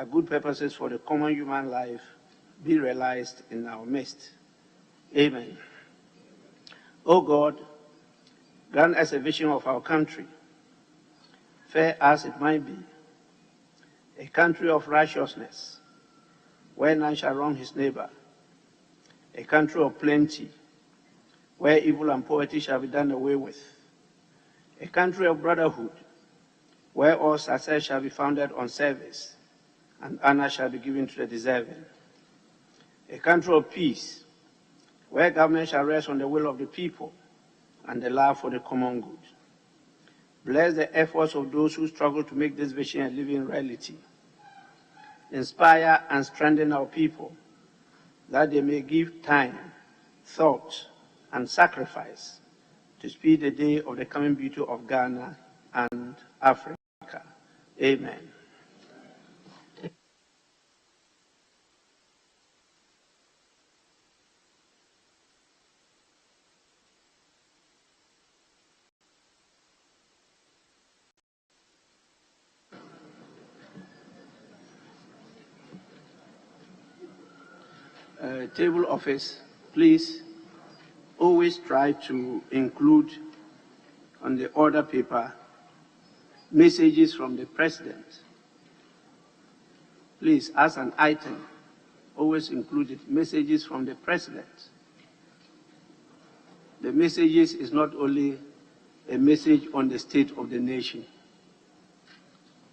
good purposes for the common human life be realized in our midst. Amen. O God, grant us a vision of our country, fair as it might be, a country of righteousness, where none shall wrong his neighbor, a country of plenty, where evil and poverty shall be done away with, a country of brotherhood, where all success shall be founded on service, and honor shall be given to the deserving, a country of peace, where government shall rest on the will of the people and the love for the common good. Bless the efforts of those who struggle to make this vision a living reality. Inspire and strengthen our people, that they may give time, thought, and sacrifice to speed the day of the coming beauty of Ghana and Africa. Amen. Table office, please always try to include on the order paper messages from the President. Please, as an item, always include it, messages from the President. The messages is not only a message on the state of the nation.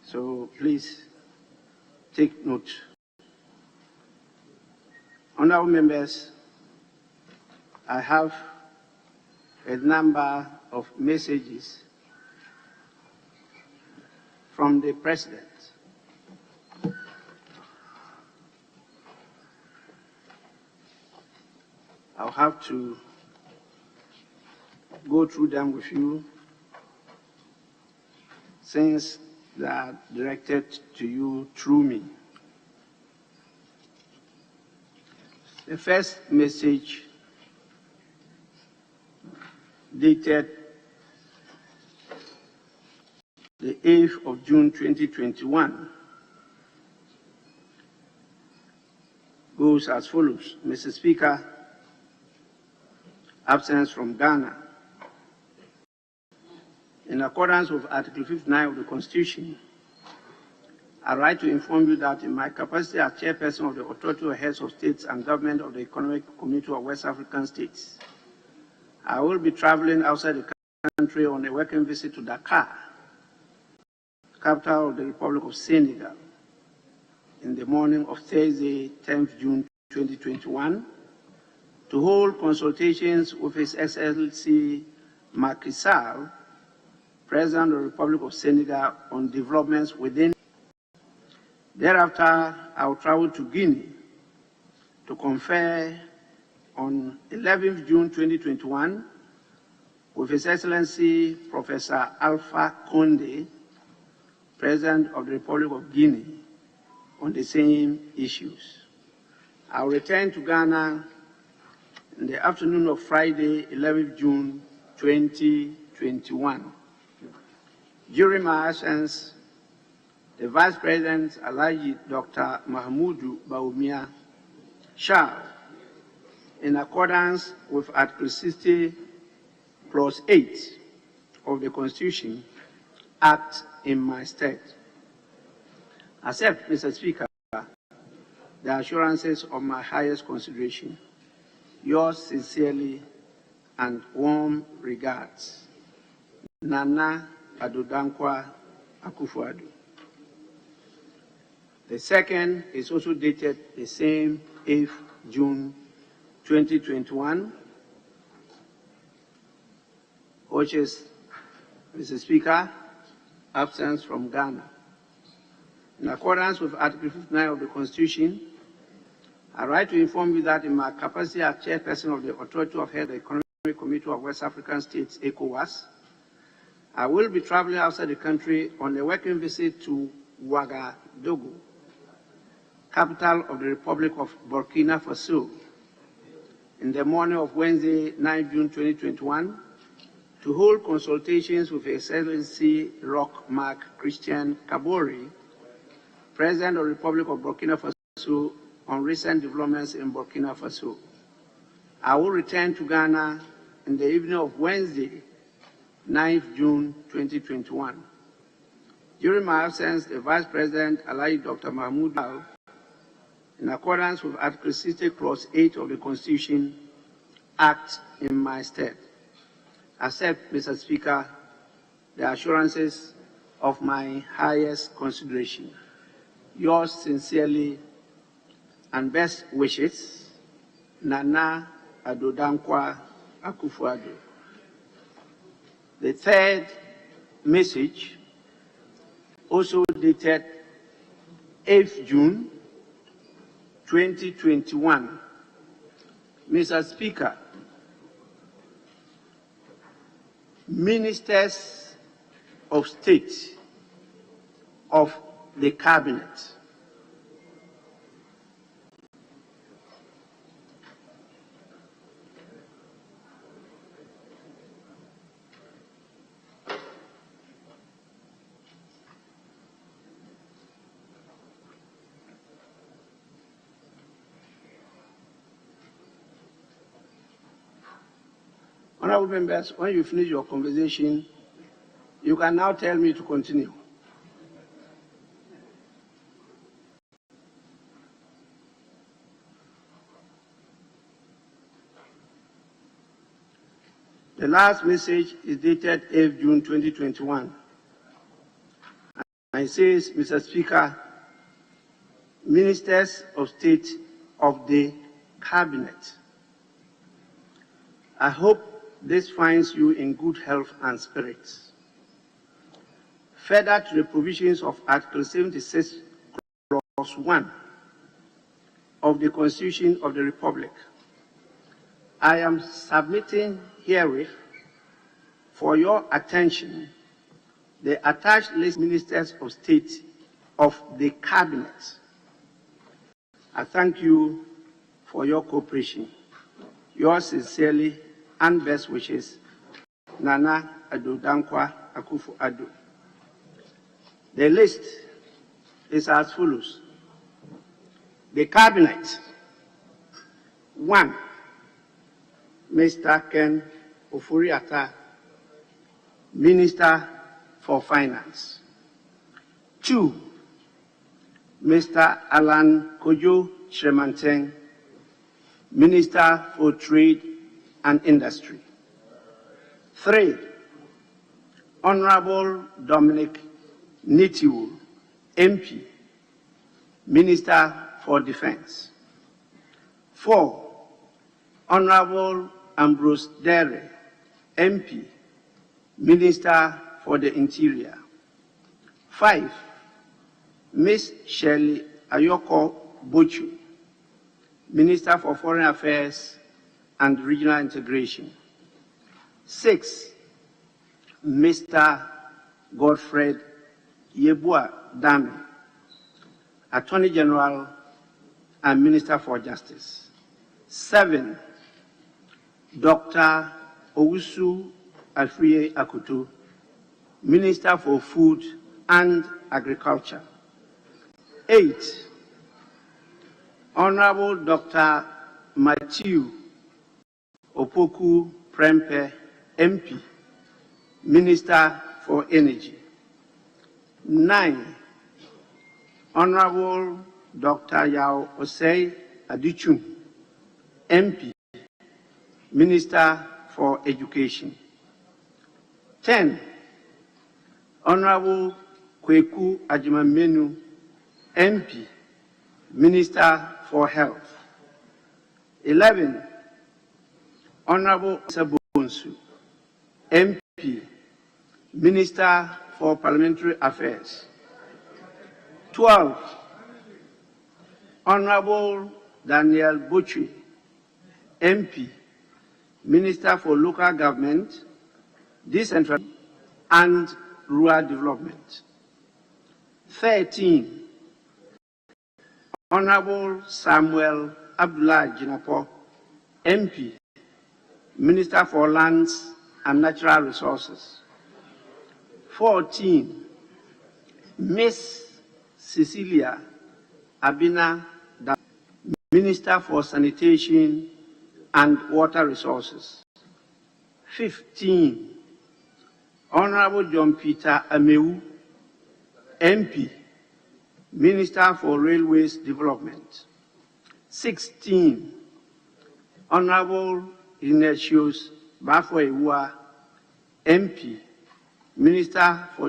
So please take note. Honorable members, I have a number of messages from the President. I'll have to go through them with you since they are directed to you through me. The first message, dated the 8th of June 2021, goes as follows. Mr. Speaker, absence from Ghana. In accordance with Article 59 of the Constitution, I write to inform you that in my capacity as chairperson of the Authority of Heads of States and Government of the Economic Community of West African States, I will be traveling outside the country on a working visit to Dakar, capital of the Republic of Senegal, in the morning of Thursday, 10th June 2021, to hold consultations with His Excellency Macky Sall, President of the Republic of Senegal, on developments within. Thereafter, I will travel to Guinea to confer on 11th June 2021 with His Excellency Professor Alpha Condé, President of the Republic of Guinea, on the same issues. I will return to Ghana in the afternoon of Friday, 11th June 2021. During my absence, the Vice President, Alhaji Dr. Mahmoudou Bawumia, shall, in accordance with Article 60 plus 8 of the Constitution, act in my stead. Accept, Mr. Speaker, the assurances of my highest consideration. Yours sincerely and warm regards, Nana Adodankwa Akufo-Addo. The second is also dated the same 8th June 2021, which is, Mr. Speaker, absence from Ghana. In accordance with Article 59 of the Constitution, I write to inform you that in my capacity as chairperson of the Authority of Head of the Economic Community of West African States, ECOWAS, I will be traveling outside the country on a working visit to Ouagadougou, capital of the Republic of Burkina Faso, in the morning of Wednesday, 9 June 2021, to hold consultations with His Excellency Roch Marc Christian Kabore, President of the Republic of Burkina Faso, on recent developments in Burkina Faso. I will return to Ghana in the evening of Wednesday, 9th June 2021. During my absence, the Vice President, Alhaji Dr. Mahmoud Al, in accordance with Article 60, Clause 8 of the Constitution, act in my stead. Accept, Mr. Speaker, the assurances of my highest consideration. Yours sincerely and best wishes, Nana Addo Dankwa Akufo-Addo. The third message, also dated 8th June 2021. Mr. Speaker, Ministers of State of the Cabinet, Honorable members, when you finish your conversation, you can now tell me to continue. The last message is dated 8th June 2021. And it says, Mr. Speaker, Ministers of State of the Cabinet, I hope this finds you in good health and spirits. Further to the provisions of Article 76, Clause 1 of the Constitution of the Republic, I am submitting herewith for your attention the attached list of Ministers of State of the Cabinet. I thank you for your cooperation. Yours sincerely and best wishes, Nana Addo Dankwa Akufo-Addo. The list is as follows. The Cabinet: 1. Mr. Ken Ofori-Atta, Minister for Finance. 2. Mr. Alan Kojo Shremanteng, Minister for Trade and Industry. 3. Honorable Dominic Nitiwu, MP, Minister for Defense. 4. Honorable Ambrose Dere, MP, Minister for the Interior. 5. Ms. Shirley Ayoko Bochu, Minister for Foreign Affairs and Regional Integration. 6. Mr. Godfred Yeboah Dame, Attorney General and Minister for Justice. 7. Dr. Owusu Afriye Akutu, Minister for Food and Agriculture. 8. Honorable Dr. Matthew Opoku Prempeh, MP, Minister for Energy. 9. Honorable Dr. Yao Osei Adichun, MP, Minister for Education. 10. Honorable Kweku Ajimamenu, MP, Minister for Health. 11. Honorable Sabonsu, MP, Minister for Parliamentary Affairs. 12. Honorable Daniel Bochi, MP, Minister for Local Government, Decentralization and Rural Development. 13. Honorable Samuel Abdullah Jinapo, MP, Minister for Lands and Natural Resources. 14. Ms. Cecilia Abina, Minister for Sanitation and Water Resources. 15, Honorable John Peter Amewu, MP, Minister for Railways Development. 16, Honorable Ignatius Bafo-Ewua, MP, Minister for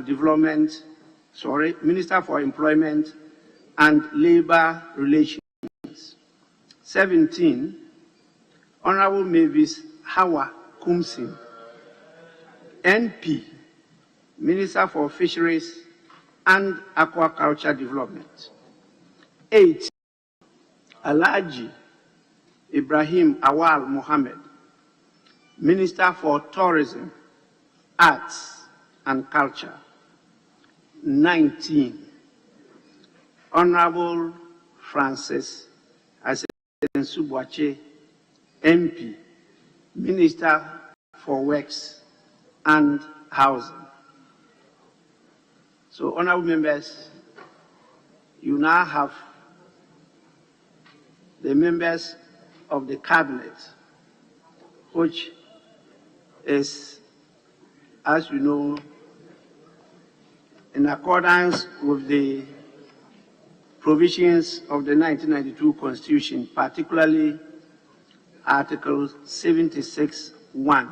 Employment and Labor Relations. 17, Honorable Mavis Hawa Kumsin, NP, Minister for Fisheries and Aquaculture Development. 8, Alhaji Ibrahim Awal Mohammed, Minister for Tourism, Arts and Culture. 19, Honorable Francis Asensubuache, MP, Minister for Works and Housing. So, honorable members, you now have the members of the cabinet, which is, as you know, in accordance with the provisions of the 1992 Constitution, particularly Article 76(1).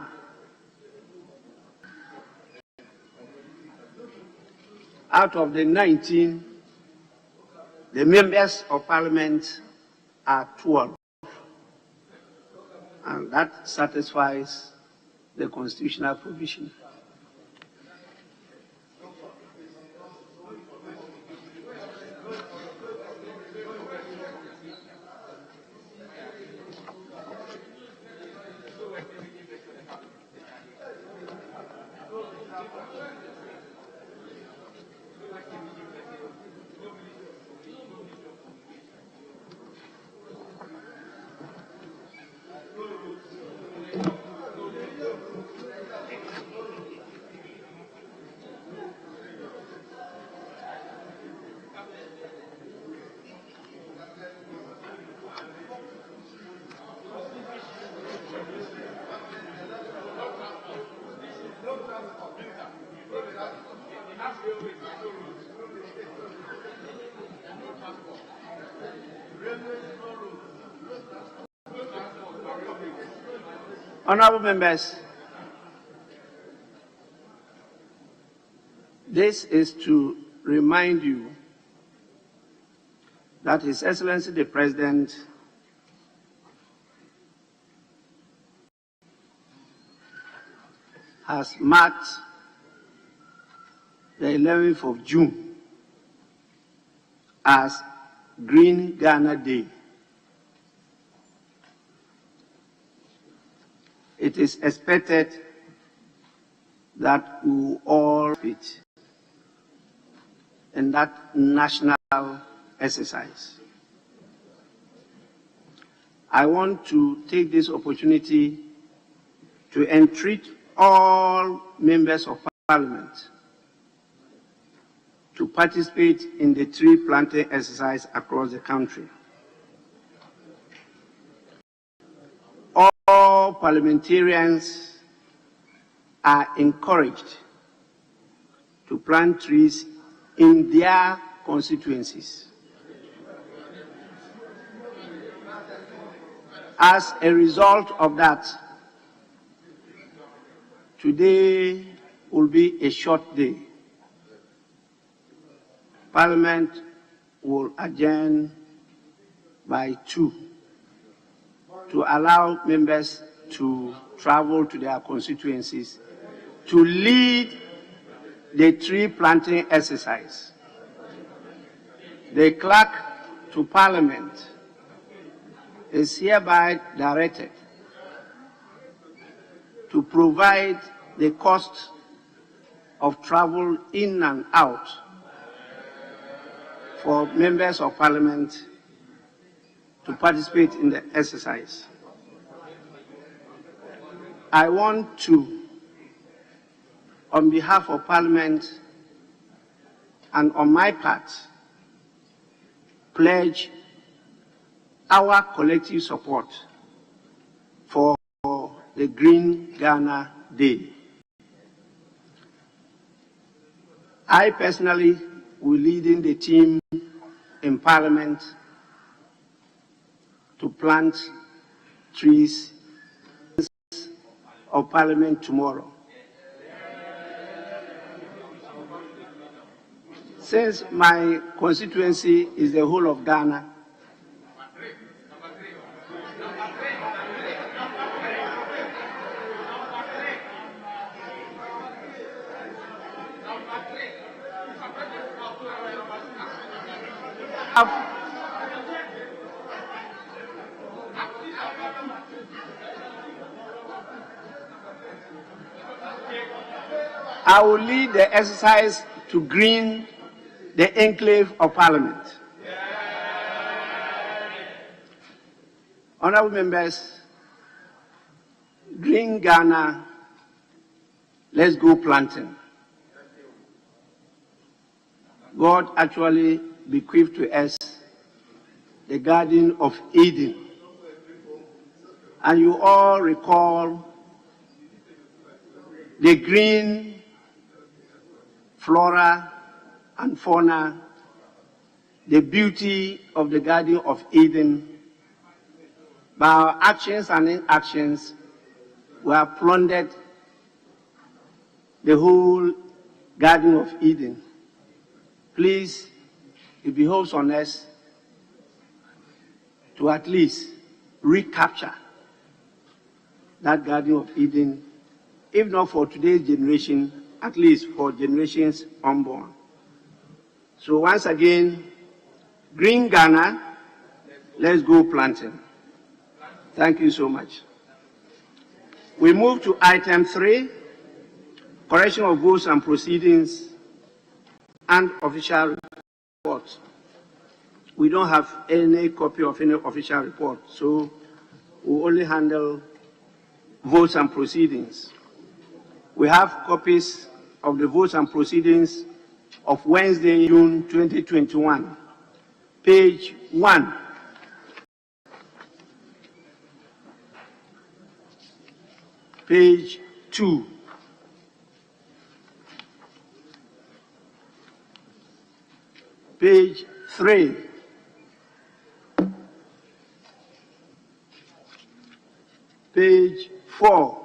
Out of the 19, the members of Parliament are 12, and that satisfies the constitutional provision. Honorable members, this is to remind you that His Excellency the President has marked the 11th of June as Green Ghana Day. It is expected that we will all fit in that national exercise. I want to take this opportunity to entreat all members of Parliament to participate in the tree planting exercise across the country. All parliamentarians are encouraged to plant trees in their constituencies. As a result of that, today will be a short day. Parliament will adjourn by 2 to allow members to travel to their constituencies to lead the tree planting exercise. The clerk to Parliament is hereby directed to provide the cost of travel in and out for members of Parliament to participate in the exercise. I want to, on behalf of Parliament and on my part, pledge our collective support for the Green Ghana Day. I personally will lead in the team in Parliament to plant trees of Parliament tomorrow. Since my constituency is the whole of Ghana, I will lead the exercise to green the enclave of Parliament. Honorable members, Green Ghana, let's go planting. God actually bequeathed to us the Garden of Eden. And you all recall the green flora and fauna, the beauty of the Garden of Eden. By our actions and inactions, we have plundered the whole Garden of Eden. Please, it behoves on us to at least recapture that Garden of Eden, if not for today's generation, at least for generations unborn. So once again, Green Ghana, let's go planting. Thank you so much. We move to item 3, correction of votes and proceedings and official reports. We don't have any copy of any official report, so we only handle votes and proceedings. We have copies of the votes and proceedings of Wednesday, June 2021, page 1. Page 2. Page 3. Page 4.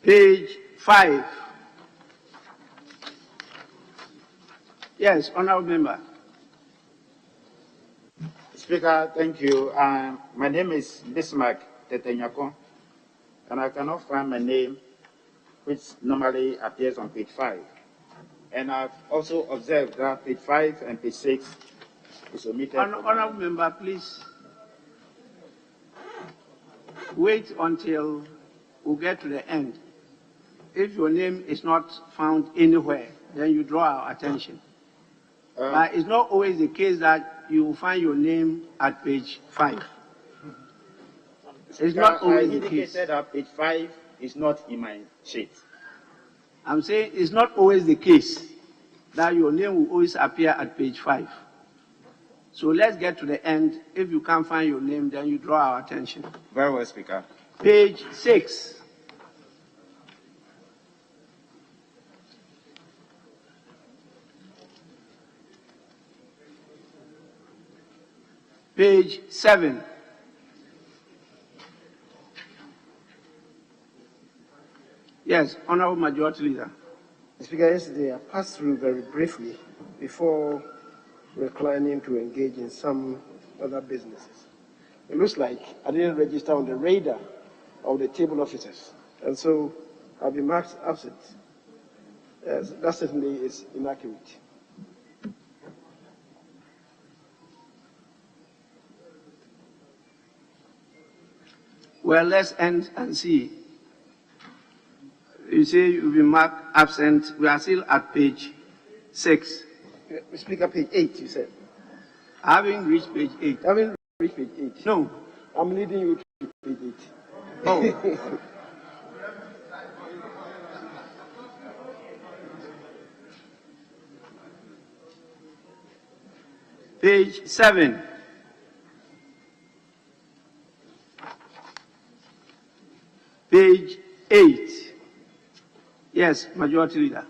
Page 5. Yes, honorable member. Speaker, thank you. My name is Bismarck Tetenyako, and I cannot find my name, which normally appears on page 5. And I've also observed that page 5 and page 6 is omitted. Honorable member, please wait until we get to the end. If your name is not found anywhere, then you draw our attention. But it's not always the case that you will find your name at page 5. It's not always the case. I indicated that page 5 is not in my sheet. I'm saying it's not always the case that your name will always appear at page 5. So let's get to the end. If you can't find your name, then you draw our attention. Very well, Speaker. Page 6. Page 7. Yes, Honorable Majority Leader. Speaker, yesterday I passed through very briefly before reclining to engage in some other businesses. It looks like I didn't register on the radar of the table officers, and so I'll be marked absent. Yes, that certainly is inaccurate. Well, let's end and see. You say you'll be marked absent. We are still at page 6. Speaker, page 8, you said. I haven't reached page 8. I haven't reached page 8. No. I'm leading you to page 8. Oh. Page 7. Page 8. Yes, Majority Leader.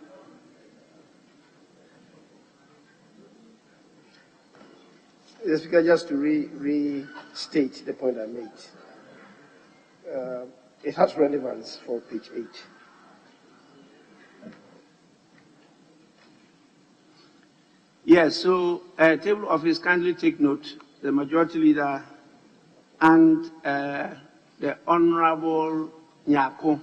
Mr. Speaker, just to restate the point I made. It has relevance for page 8. Yes, so table office kindly take note, the Majority Leader and the Honorable Nyako.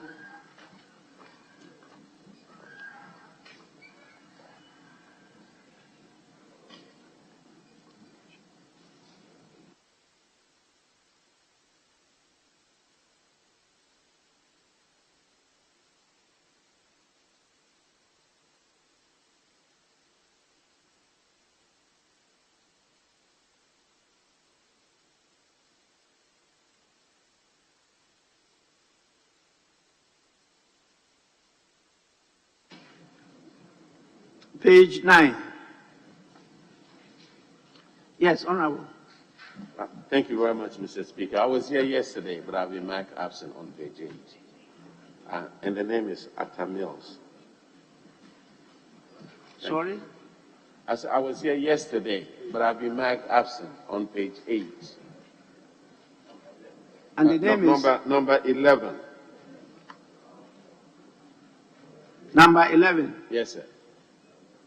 Page 9. Yes, Honorable. Thank you very much, Mr. Speaker. I was here yesterday, but I've been marked absent on page 8. And the name is Atta Mills. Sorry? I was here yesterday, but I've been marked absent on page 8. And the name is? Number 11. Number 11. Yes, sir.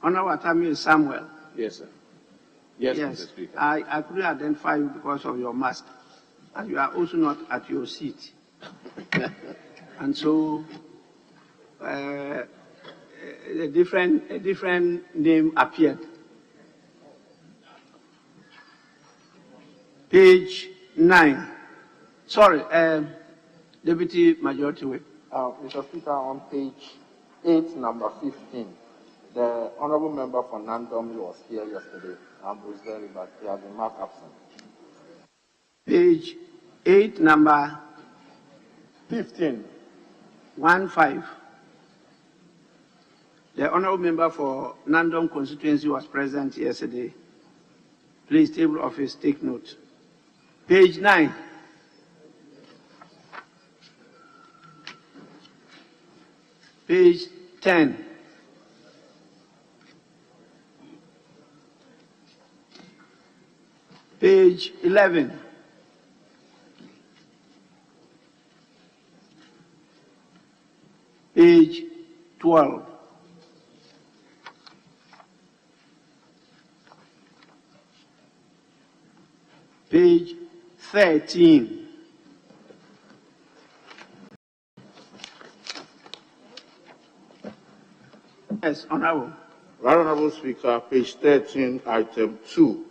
Honorable Atami Samuel. Yes, sir. Yes, Mr. Yes, Speaker. I couldn't identify you because of your mask. And you are also not at your seat. And so, a different name appeared. Page 9. Sorry, Deputy Majority Whip. Mr. Speaker, on page 8, number 15, the honorable member for Nandom was here yesterday, Bruce Berry, but he has been marked absent. Page 8, number 15. 1-5. The honorable member for Nandom constituency was present yesterday. Please, table office, take note. Page 9. Page 10. Page 11. Page 12. Page 13. Yes, Honorable. Right Honorable Speaker, page 13, item 2.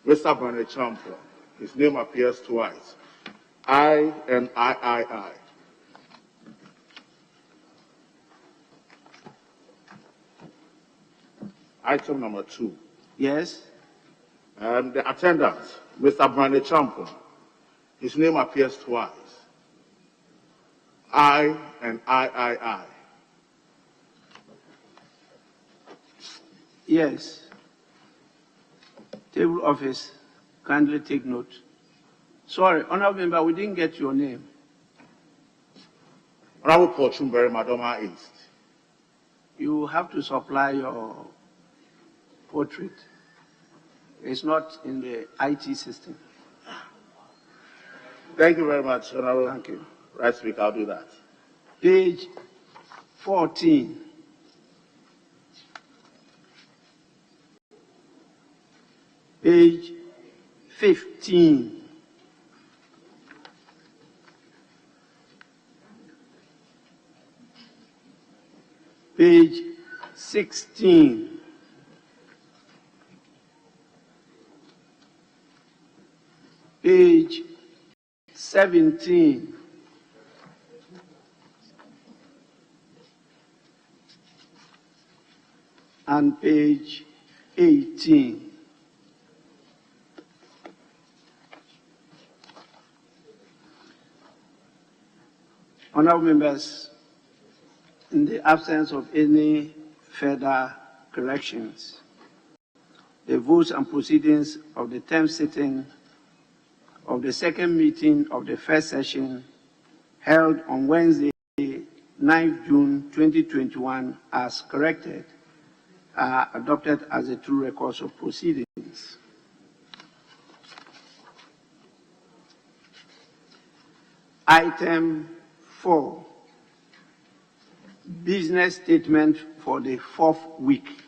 Mr. Brandon Champion. His name appears twice. I and I. Item number 2. Yes. The attendant, Mr. Brandon Champion. His name appears twice. I and I. Yes. Table office, kindly take note. Sorry, Honorable Member, we didn't get your name. Honorable Porchumberry, Madoma East. You have to supply your portrait. It's not in the IT system. Thank you very much, Honorable. Thank you. Right Speaker, I'll do that. Page 14. Page 15. Page 16. Page 17. And page 18. Honorable members, in the absence of any further corrections, the votes and proceedings of the 10th sitting of the second meeting of the first session held on Wednesday, 9th June 2021, as corrected, are adopted as the true records of proceedings. Item 4, business statement for the 4th week.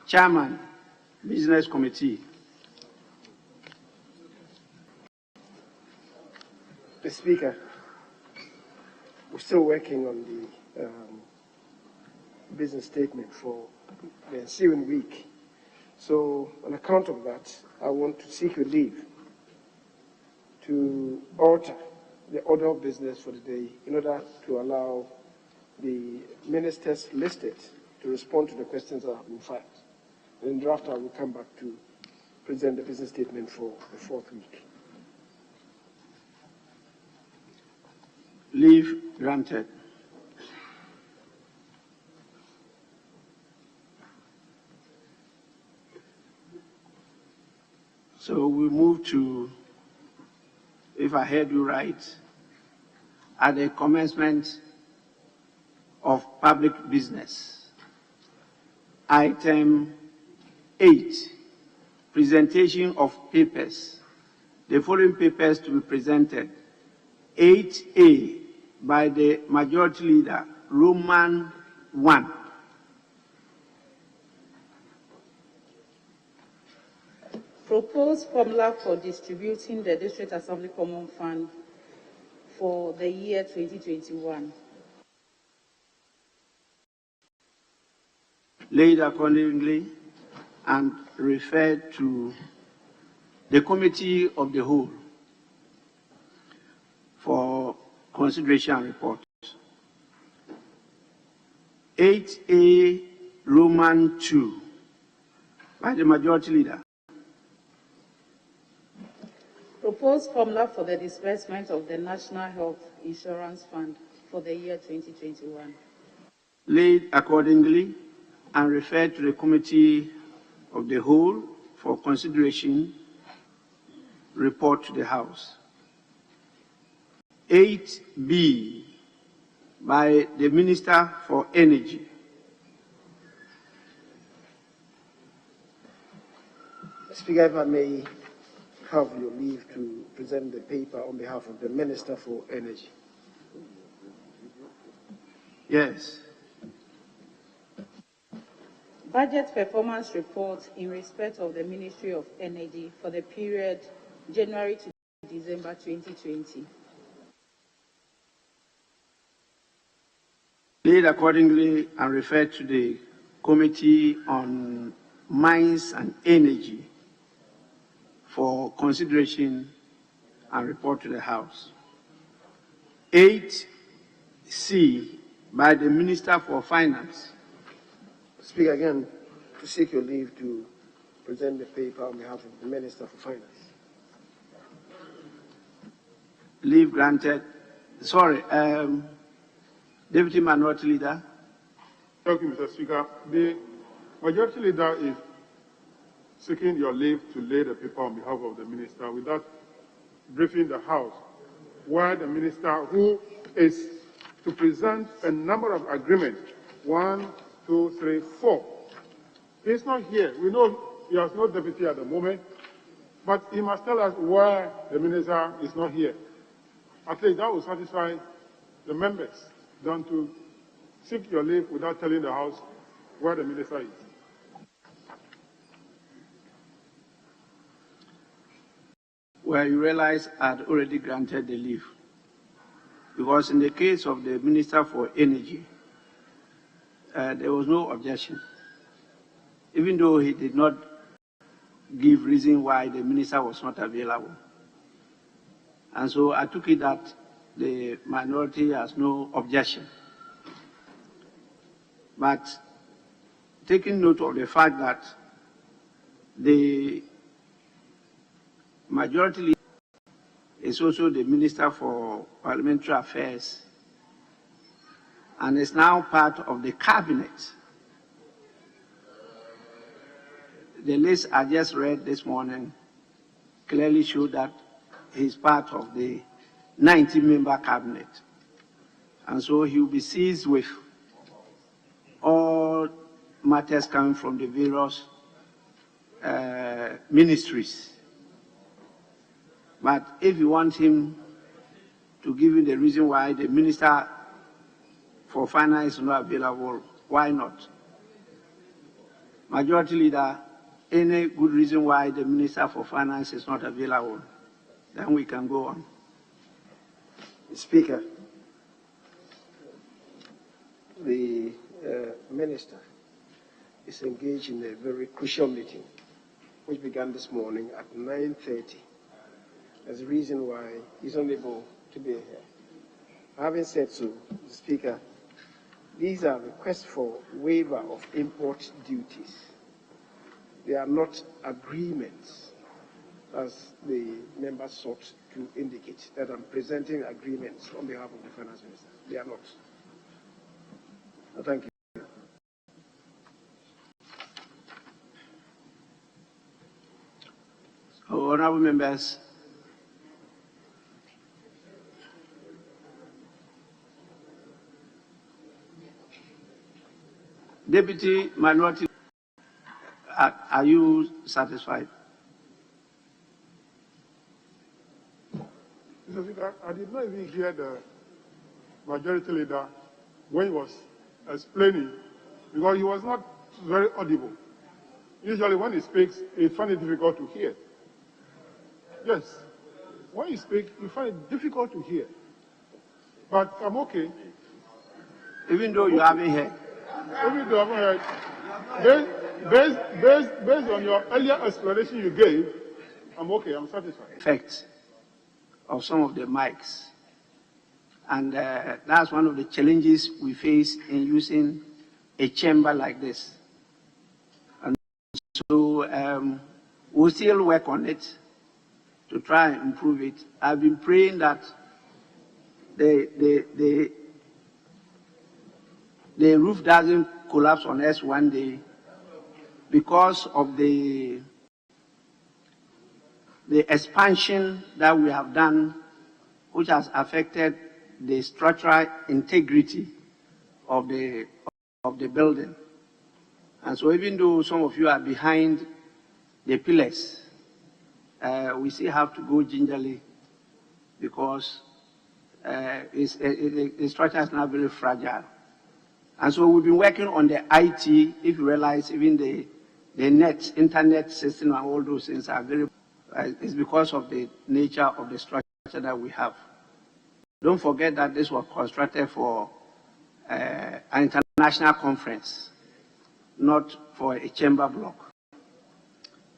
Chairman, Business Committee. Mr. Speaker, we're still working on the business statement for the ensuing week. So on account of that, I want to seek your leave to alter the order of business for the day in order to allow the ministers listed to respond to the questions that have been filed. And thereafter, I will come back to present the business statement for the 4th week. Leave granted. So we move to, if I heard you right, at the commencement of public business. Item 8, presentation of papers. The following papers to be presented. 8A, by the Majority Leader, Roman 1. Proposed formula for distributing the District Assembly Common Fund for the year 2021. Laid accordingly and referred to the Committee of the Whole for consideration and report. 8A Roman 2 by the Majority Leader. Proposed formula for the disbursement of the National Health Insurance Fund for the year 2021. Laid accordingly and referred to the Committee of the Whole for consideration, report to the House. 8B by the Minister for Energy. Speaker, if I may have your leave to present the paper on behalf of the Minister for Energy. Yes. Budget performance report in respect of the Ministry of Energy for the period January to December 2020. Laid accordingly and referred to the Committee on Mines and Energy for consideration and report to the House. 8C by the Minister for Finance. Speaker, again, to seek your leave to present the paper on behalf of the Minister for Finance. Leave granted. Sorry, Deputy Minority Leader. Thank you, Mr. Speaker. The Majority Leader is seeking your leave to lay the paper on behalf of the Minister without briefing the House, where the Minister, who is to present a number of agreements, 1, 2, 3, 4. He's not here. We know he has no deputy at the moment, but he must tell us why the Minister is not here. At least that will satisfy the members than to seek your leave without telling the House where the Minister is. Well, you realize I had already granted the leave, because in the case of the Minister for Energy, there was no objection, even though he did not give reason why the Minister was not available. And so I took it that the minority has no objection. But taking note of the fact that the Majority Leader is also the Minister for Parliamentary Affairs and is now part of the Cabinet. the list I just read this morning clearly showed that he's part of the 90-member cabinet. And so he will be seized with all matters coming from the various ministries. But if you want him to give you the reason why the Minister for Finance is not available, why not? Majority Leader, any good reason why the Minister for Finance is not available, then we can go on. Speaker, the Minister is engaged in a very crucial meeting, which began this morning at 9:30. That's the reason why he's unable to be here. Having said so, Speaker, these are requests for waiver of import duties. They are not agreements, as the member sought to indicate, that I'm presenting agreements on behalf of the Finance Minister. They are not. Thank you. Honourable members, Deputy Minority, are you satisfied? Mr. Speaker, I did not even hear the Majority Leader when he was explaining, because he was not very audible. Usually when he speaks, he finds it difficult to hear. Yes, when you speak, you find it difficult to hear. But I'm okay. Even though you haven't heard? Even though I haven't heard. Based on your earlier explanation you gave, I'm okay, I'm satisfied. Effect of some of the mics. And that's one of the challenges we face in using a chamber like this. And so we'll still work on it to try and improve it. I've been praying that the roof doesn't collapse on us one day because of the expansion that we have done, which has affected the structural integrity of the building. And so even though some of you are behind the pillars, we still have to go gingerly because the structure is now very fragile. And so we've been working on the IT. If you realize, even the internet system and all those things are very, it's because of the nature of the structure that we have. Don't forget that this was constructed for an international conference, not for a chamber block.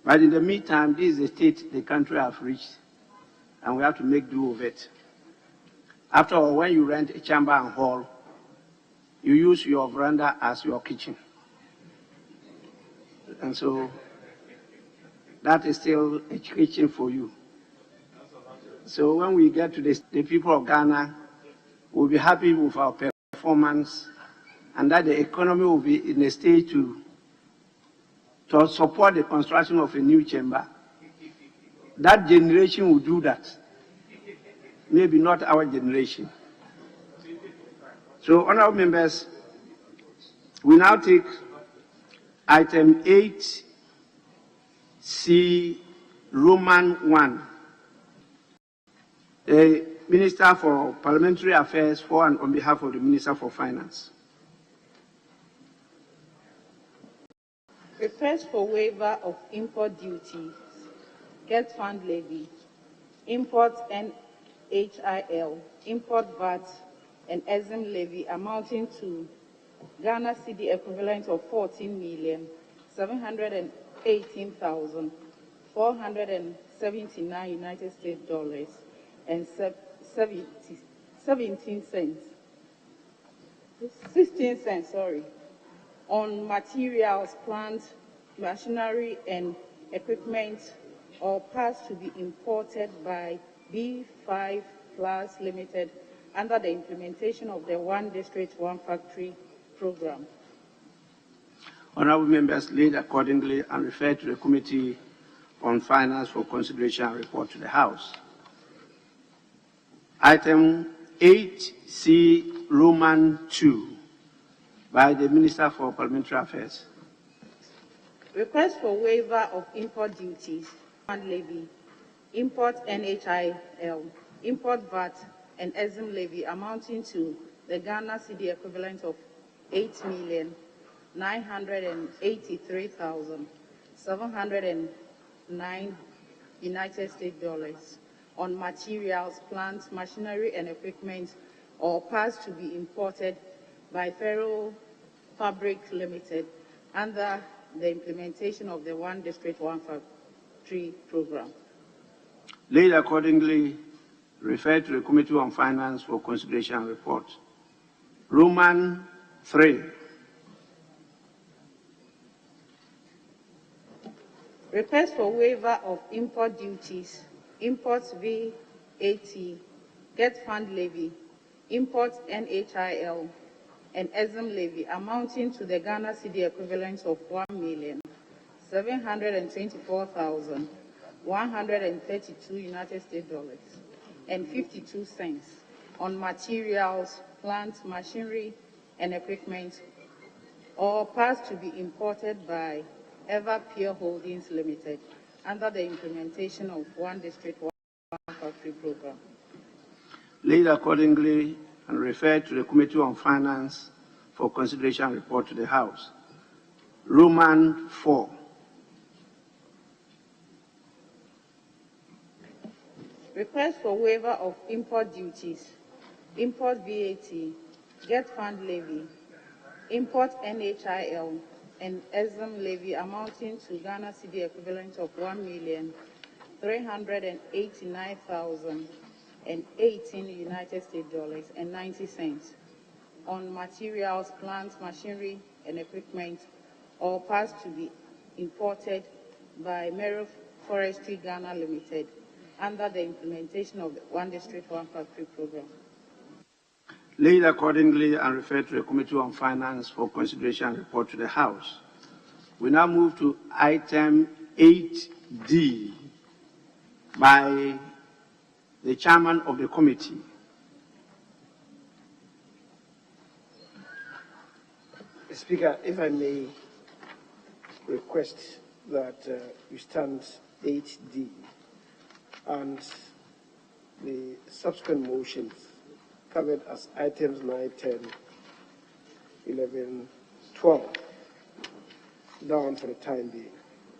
But in the meantime, this is the state the country has reached, and we have to make do of it. After all, when you rent a chamber and hall, you use your veranda as your kitchen. And so that is still a kitchen for you. So when we get to the people of Ghana, we'll be happy with our performance and that the economy will be in a state to support the construction of a new chamber. That generation will do that. Maybe not our generation. So, honourable members, we now take item 8C, Roman 1. The Minister for Parliamentary Affairs for and on behalf of the Minister for Finance. Request for waiver of import duties, Get Fund Levy, Import NHIL, Import VAT, and EXIM levy amounting to Ghana cedi equivalent of 14,718,479 United States dollars and 16 cents, on materials, plant, machinery, and equipment or parts to be imported by B5 Plus Limited under the implementation of the One District, One Factory program. Honorable members, laid accordingly and referred to the Committee on Finance for consideration and report to the House. Item 8C, Roman 2, by the Minister for Parliamentary Affairs. Request for waiver of import duties and levy, import NHIL, import VAT, and EXIM levy amounting to the Ghana cedi equivalent of 8,983,709 United States dollars on materials, plants, machinery, and equipment or parts to be imported by Federal Fabric Limited under the implementation of the One District, One Factory program. Laid accordingly, referred to the Committee on Finance for consideration and report. Roman 3. Request for waiver of import duties, imports VAT, get fund levy, imports NHIL, and EXIM levy amounting to the Ghana cedi equivalent of 1,724,132 United States dollars and 52 cents on materials, plants, machinery, and equipment, or parts to be imported by Everpure Holdings Limited under the implementation of One District, One Factory program. Laid accordingly and referred to the Committee on Finance for consideration and report to the House. Roman 4. Request for waiver of import duties, import VAT, get fund levy, import NHIL, and EXIM levy amounting to Ghana cedi equivalent of 1,389,018 United States dollars and 90 cents on materials, plants, machinery, and equipment, or parts to be imported by Merrill Forestry Ghana Limited under the implementation of the One District, One Factory program. Laid accordingly and referred to the Committee on Finance for consideration and report to the House. We now move to item 8D by the Chairman of the Committee. Speaker, if I may request that you stand 8D and the subsequent motions covered as items 9, 10, 11, 12 down for the time being.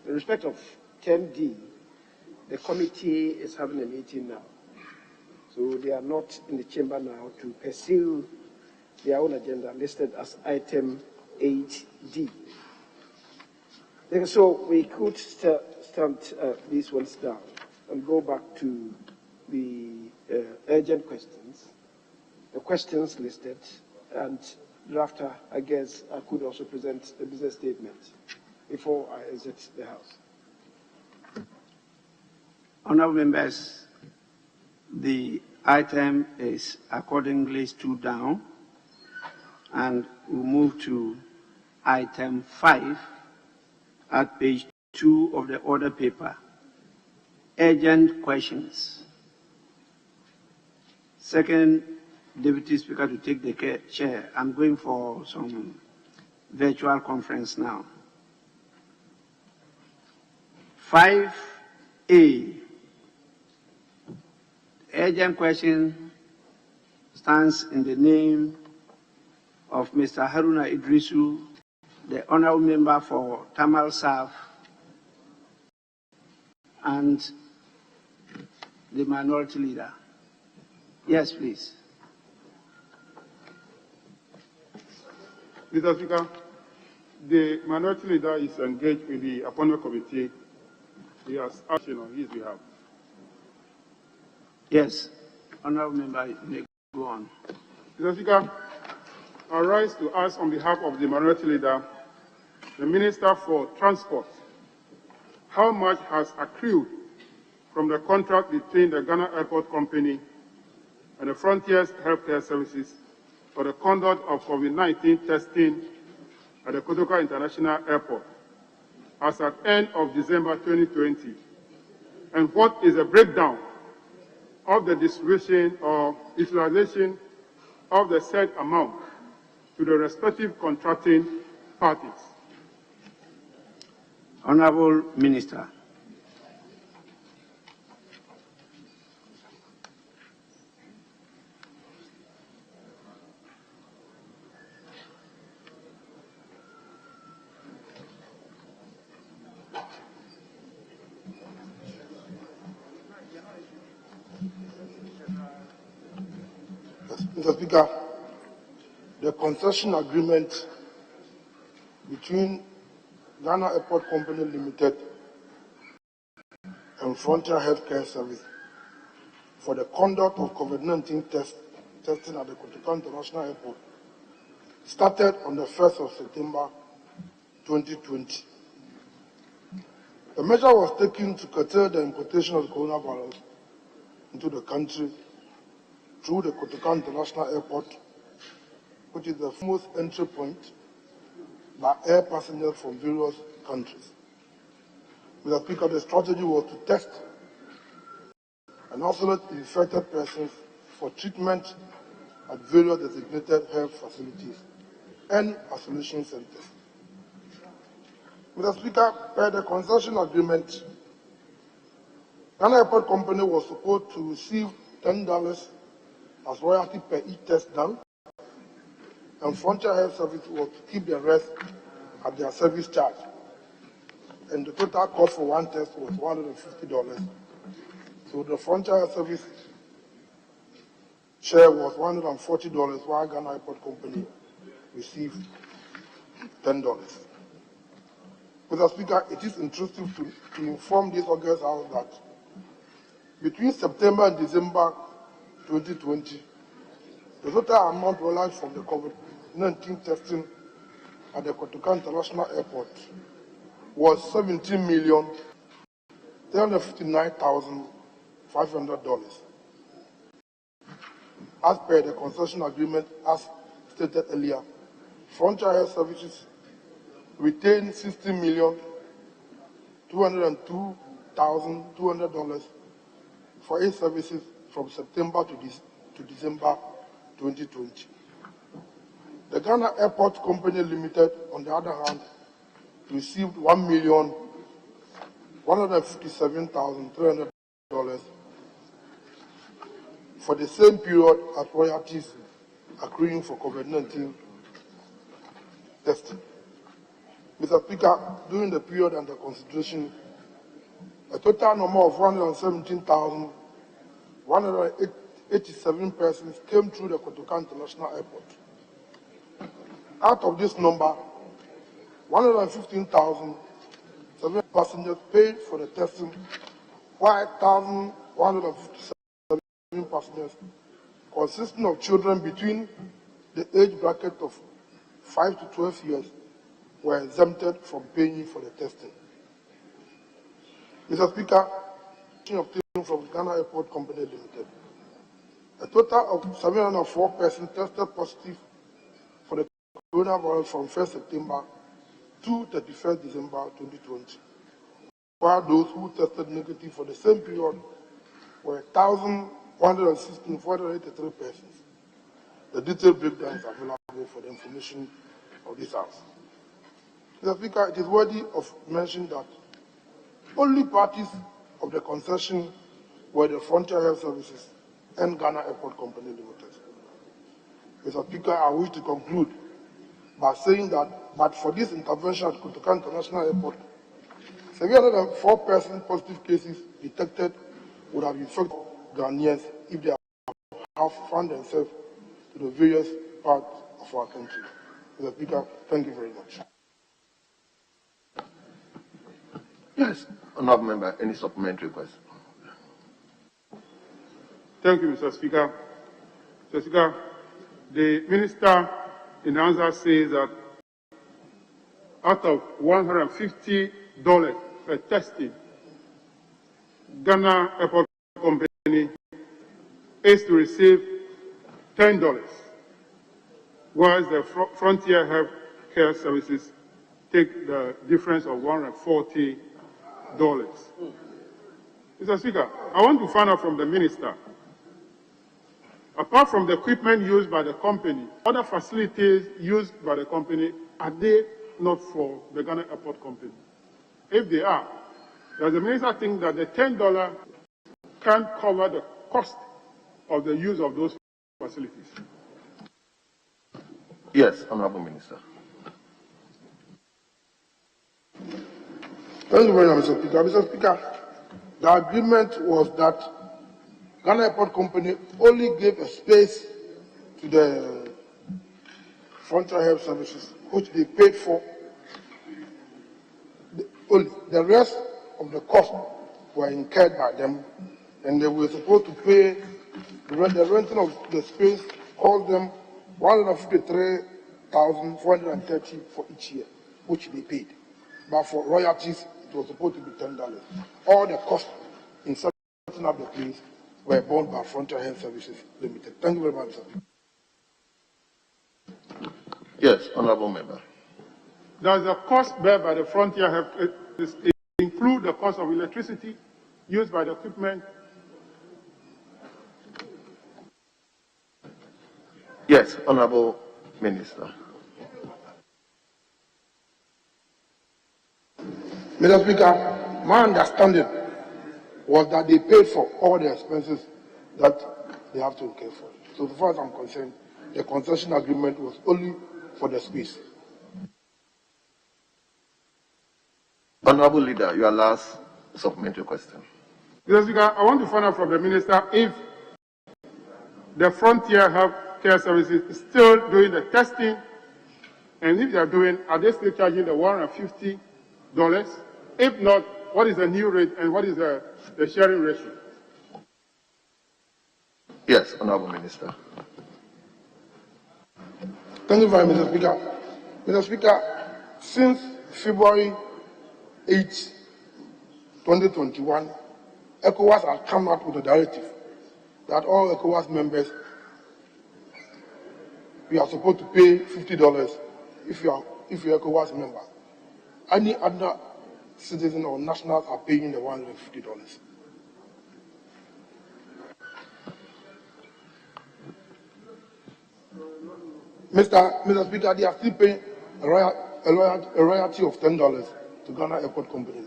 In respect of 10D, the committee is having a meeting now. So they are not in the chamber now to pursue their own agenda listed as item 8D. So we could stand these ones down and go back to the urgent questions, the questions listed, and thereafter, I guess, I could also present a business statement before I exit the House. Honourable members, the item is accordingly stood down, and we'll move to item 5 at page 2 of the order paper. Urgent questions. Second Deputy Speaker to take the chair. I'm going for some virtual conference now. 5A. Urgent question stands in the name of Mr. Haruna Idrisu, the honourable member for Tamal South, and the minority leader. Yes, please. Mr. Speaker, the minority leader is engaged with the appointment committee. He has action on his behalf. Yes, honourable member, you may go on. Mr. Speaker, I rise to ask on behalf of the minority leader, the Minister for Transport, how much has accrued from the contract between the Ghana Airport Company and the Frontiers Healthcare Services for the conduct of COVID-19 testing at the Kotoka International Airport as at end of December 2020? And what is the breakdown of the distribution or utilization of the said amount to the respective contracting parties? Honorable Minister. Mr. Speaker, the concession agreement between Ghana Airport Company Limited and Frontier Healthcare Service for the conduct of COVID-19 testing at the Kotoka International Airport started on the 1st of September 2020. The measure was taken to curtail the importation of the coronavirus into the country through the Kotoka International Airport, which is the most entry point by air passengers from various countries. Mr. Speaker, the strategy was to test and isolate infected persons for treatment at various designated health facilities and isolation centers. Mr. Speaker, per the concession agreement, Ghana Airport Company was supposed to receive $10 as royalty per each test done, and Frontier Health Service was to keep the rest at their service charge. And the total cost for one test was $150. So the Frontier Health Service share was $140, while Ghana Airport Company received $10. Mr. Speaker, it is intrusive to inform this August House that between September and December 2020, the total amount realized from the COVID-19 testing at the Kotoka International Airport was $17,359,500. As per the concession agreement, as stated earlier, Frontier Health Services retained $16,202,200 for its services from September to December 2020. The Ghana Airport Company Limited, on the other hand, received $1,157,300 for the same period as royalties accruing for COVID-19 testing. Mr. Speaker, during the period under consideration, a total number of 117,187 persons came through the Kotoka International Airport. Out of this number, 115,007 passengers paid for the testing, while 1,157 passengers, consisting of children between the age bracket of 5 to 12 years, were exempted from paying for the testing. Mr. Speaker, obtained from Ghana Airport Company Limited, a total of 704 persons tested positive for the coronavirus from 1st September to 31st December 2020, while those who tested negative for the same period were 1,116,483 persons. The detailed breakdown is available for the information of this House. Mr. Speaker, it is worthy of mention that only parties of the concession were the Frontier Health Services and Ghana Airport Company Limited. Mr. Speaker, I wish to conclude by saying that, but for this intervention at Kotoka International Airport, 704 person positive cases detected would have infected Ghanaians if they have found themselves to the various parts of our country. Mr. Speaker, thank you very much. Yes, honourable member, any supplementary question? Thank you, Mr. Speaker. Mr. Speaker, the minister in answer says that out of $150 per testing, Ghana Airport Company is to receive $10, whereas the Frontier Health care services take the difference of $140. Mr. Speaker, I want to find out from the minister, apart from the equipment used by the company, other facilities used by the company, are they not for the Ghana Airport Company? If they are, does the minister think that the $10 can cover the cost of the use of those facilities? Yes, Honorable Minister. Thank you very much, Mr. Speaker. Mr. Speaker, the agreement was that Ghana Airport Company only gave a space to the Frontier Health Services, which they paid for. The rest of the costs were incurred by them, and they were supposed to pay the renting of the space, cost them $153,430 for each year, which they paid. But for royalties, it was supposed to be $10. All the costs in setting up the place were borne by Frontier Health Services Limited. Thank you very much, sir. Yes, Honorable Member. Does the cost bear by the Frontier Health include the cost of electricity used by the equipment? Yes, Honorable Minister. Mr. Speaker, my understanding was that they paid for all the expenses that they have to incur for. So as far as I'm concerned, the concession agreement was only for the space. Honorable Leader, your last supplementary question. Mr. Speaker, I want to find out from the minister if the Frontier Health Care Services is still doing the testing, and if they are doing, are they still charging the $150? If not, what is the new rate and what is the sharing ratio? Yes, Honorable Minister. Thank you very much, Mr. Speaker. Mr. Speaker, since February 8, 2021, ECOWAS has come out with a directive that all ECOWAS members, we are supposed to pay $50 if you're ECOWAS member. Any other citizen or nationals are paying the $150. Mr. Speaker, they are still paying a royalty of $10 to Ghana Airport Company.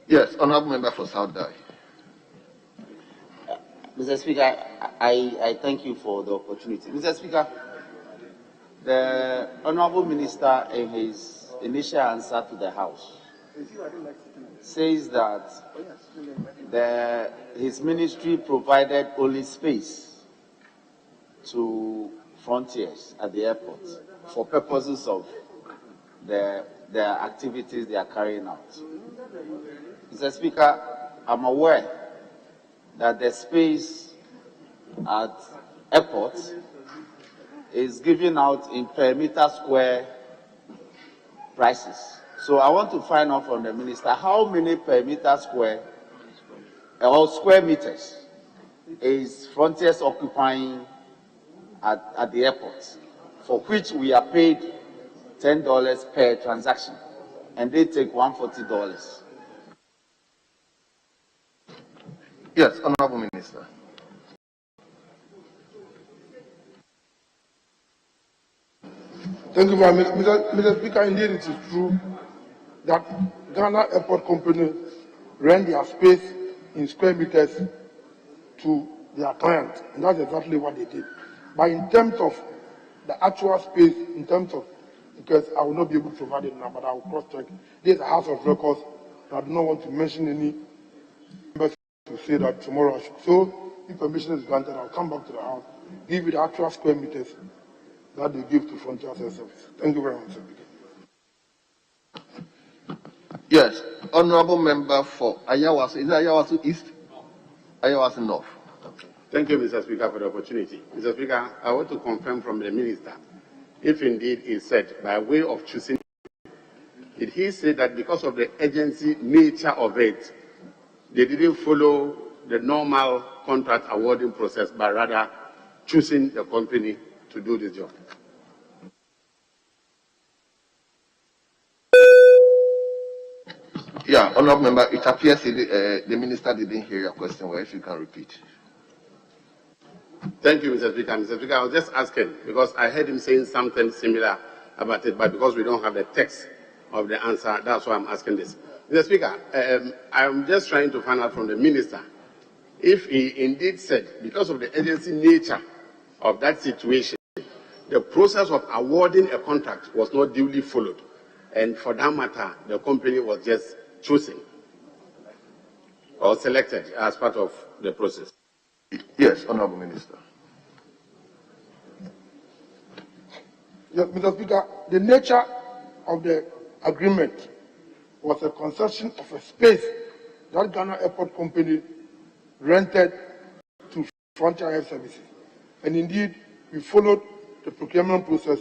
Yes, Honorable Member for South Dye. Mr. Speaker, I thank you for the opportunity. Mr. Speaker, the Honorable Minister, in his initial answer to the House, says that his ministry provided only space to Frontiers at the airport for purposes of the activities they are carrying out. Mr. Speaker, I'm aware that the space at airports is given out in per meter square prices. So I want to find out from the minister how many per meter square or square meters is Frontiers occupying at the airport, for which we are paid $10 per transaction, and they take $140. Yes, Honorable Minister. Thank you very much. Mr. Speaker, indeed it is true that Ghana Airport Company rent their space in square meters to their clients, and that's exactly what they did. But in terms of the actual space, in terms of, because I will not be able to provide it now, but I will cross-check. There's a House of Records, and I do not want to mention any members to say that tomorrow I should. So, if permission is granted, I'll come back to the House, give you the actual square meters that they give to Frontier Service. Thank you very much, Mr. Speaker. Yes, Honorable Member for Ayawaso. Is it Ayawaso East? Ayawaso North. Okay. Thank you, Mr. Speaker, for the opportunity. Mr. Speaker, I want to confirm from the minister, if indeed he said, by way of choosing, did he say that because of the agency nature of it, they didn't follow the normal contract awarding process, but rather choosing the company to do this job. Yeah, honorable member, it appears the minister didn't hear your question. Well, if you can repeat. Thank you, Mr. Speaker. Mr. Speaker, I was just asking because I heard him saying something similar about it, but because we don't have the text of the answer, that's why I'm asking this. Mr. Speaker, I'm just trying to find out from the minister if he indeed said, because of the agency nature of that situation, the process of awarding a contract was not duly followed, and for that matter, the company was just chosen or selected as part of the process. Yes, honorable minister. Yes, Mr. Speaker, the nature of the agreement was a concession of a space that Ghana Airport Company rented to Frontier Health Services. And indeed, we followed the procurement process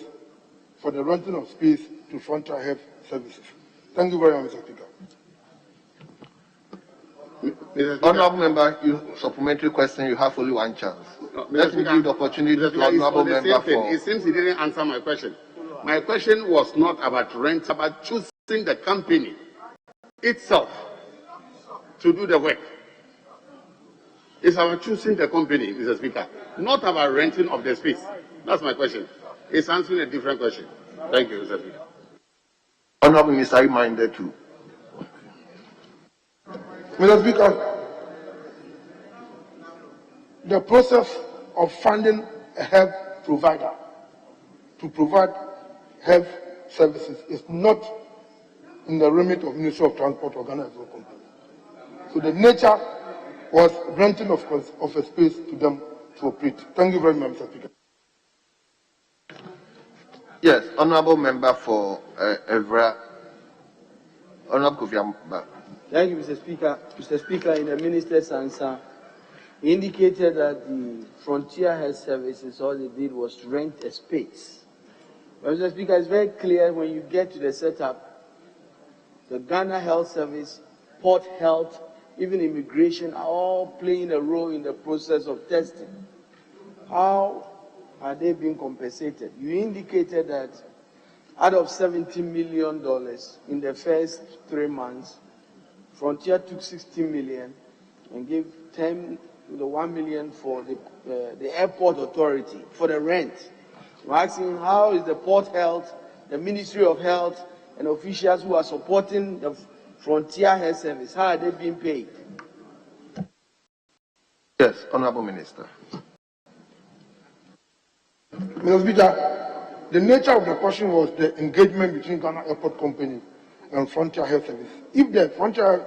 for the renting of space to Frontier Health Services. Thank you very much, Mr. Speaker. Honorable member, you supplementary question, you have only one chance. Let me give the opportunity to honorable member for... It seems he didn't answer my question. My question was not about rent, about choosing the company itself to do the work. It's about choosing the company, Mr. Speaker, not about renting of the space. That's my question. It's answering a different question. Thank you, Mr. Speaker. Honorable minister, reminded too. Mr. Speaker, the process of funding a health provider to provide health services is not in the remit of Ministry of Transport or Ghana Airport Company. So the nature was renting of a space to them to operate. Thank you very much, Mr. Speaker. Yes, honorable member for Evra. Honorable Kofi Amba. Thank you, Mr. Speaker. Mr. Speaker, in the minister's answer, he indicated that the Frontier Health Services, all they did was to rent a space. But Mr. Speaker, it's very clear when you get to the setup, the Ghana Health Service, Port Health, even immigration are all playing a role in the process of testing. How are they being compensated? You indicated that out of $70 million in the first 3 months, Frontier took $60 million and gave $1 million for the airport authority for the rent. We're asking how is the Port Health, the Ministry of Health, and officials who are supporting the Frontier Health Service, how are they being paid? Yes, honorable minister. Mr. Speaker, the nature of the question was the engagement between Ghana Airport Company and Frontier Health Service. If the Frontier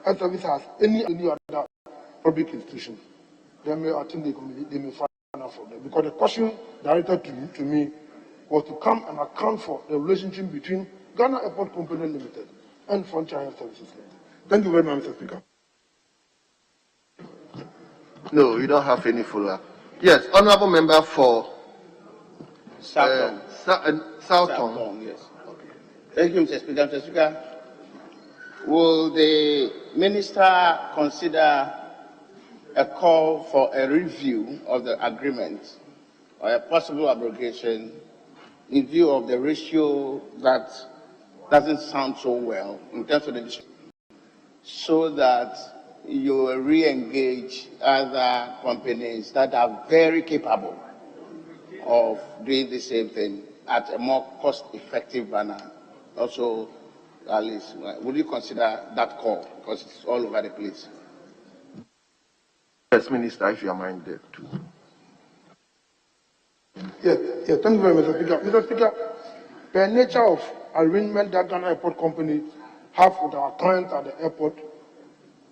Health Service has any other public institution, then I think they may find out for them. Because the question directed to me was to come and account for the relationship between Ghana Airport Company Limited and Frontier Health Services Limited. Thank you very much, Mr. Speaker. No, you don't have any follow-up. Yes, honorable member for Southton. Yes. Thank you, Mr. Speaker. Mr. Speaker, will the minister consider a call for a review of the agreement or a possible abrogation in view of the ratio that doesn't sound so well in terms of the so that you will re-engage other companies that are very capable of doing the same thing at a more cost-effective manner? Also, at least, would you consider that call? Because it's all over the place. Yes, minister, if you are minded to. Yes, thank you very much, Mr. Speaker. Mr. Speaker, the nature of arrangement that Ghana Airport Company have with our clients at the airport,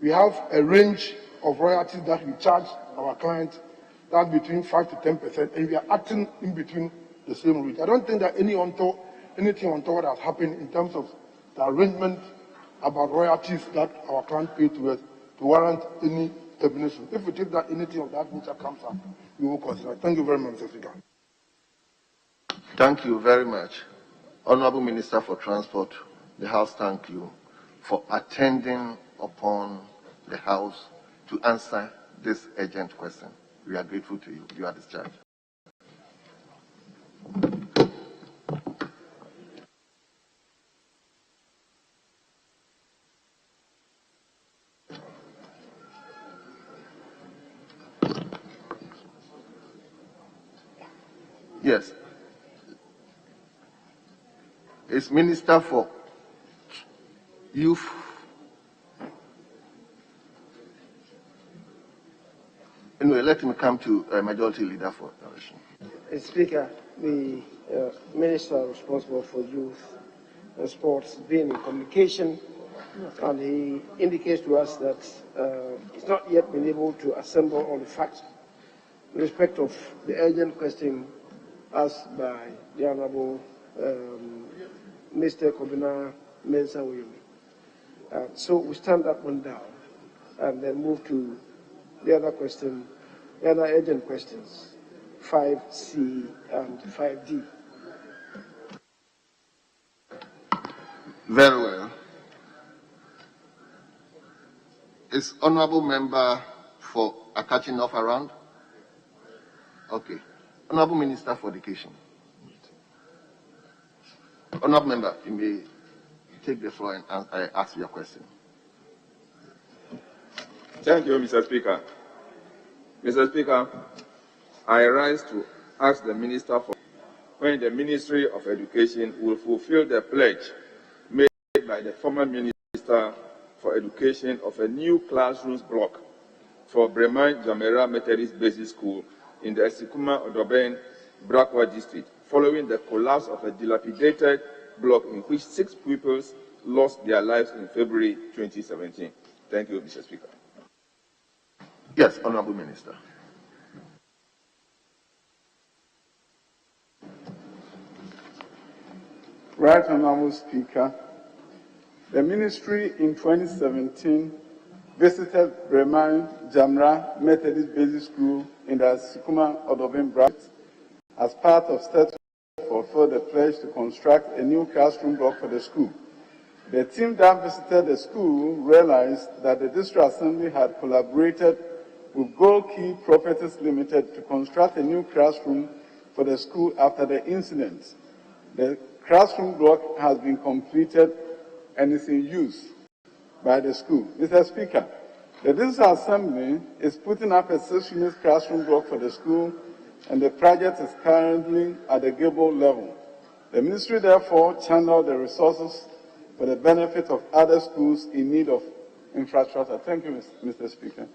we have a range of royalties that we charge our clients, that's between 5 to 10%, and we are acting in between the same range. I don't think that anything untoward has happened in terms of the arrangement about royalties that our clients pay to us to warrant any termination. If we think that anything of that nature comes up, we will consider. Thank you very much, Mr. Speaker. Thank you very much. Honorable Minister for Transport, the House thank you for attending upon the House to answer this urgent question. We are grateful to you. You are discharged. Yes. It's Minister for Youth. Anyway, let him come to Majority Leader for direction. Speaker, the Minister responsible for youth and sports being in communication, and he indicates to us that he's not yet been able to assemble all the facts in respect of the urgent question asked by the Honorable Mr. Kobina Mensah Oyemi. So we stand that one down and then move to the other question, the other urgent questions, 5C and 5D. Very well. Is Honorable Member for Akachinoff around? Okay. Honorable Minister for Education. Honorable Member, you may take the floor and ask your question. Thank you, Mr. Speaker. Mr. Speaker, I rise to ask the Minister for when the Ministry of Education will fulfill the pledge made by the former Minister for Education of a new classrooms block for Bremen Jamera Methodist Basic School in the Esikuma Odoben Brakwa district, following the collapse of a dilapidated block in which 6 pupils lost their lives in February 2017. Thank you, Mr. Speaker. Yes, Honorable Minister. Right Honorable Speaker, the Ministry in 2017 visited Bremen Jamra Methodist Basic School in the Sikuma Odoben Brakwa as part of steps to fulfill the pledge to construct a new classroom block for the school. The team that visited the school realized that the District Assembly had collaborated with Gold Key Properties Limited to construct a new classroom for the school after the incident. The classroom block has been completed and is in use by the school. Mr. Speaker, the District Assembly is putting up a 6-unit classroom block for the school, and the project is currently at the gable level. The Ministry therefore channeled the resources for the benefit of other schools in need of infrastructure. Thank you, Mr. Speaker.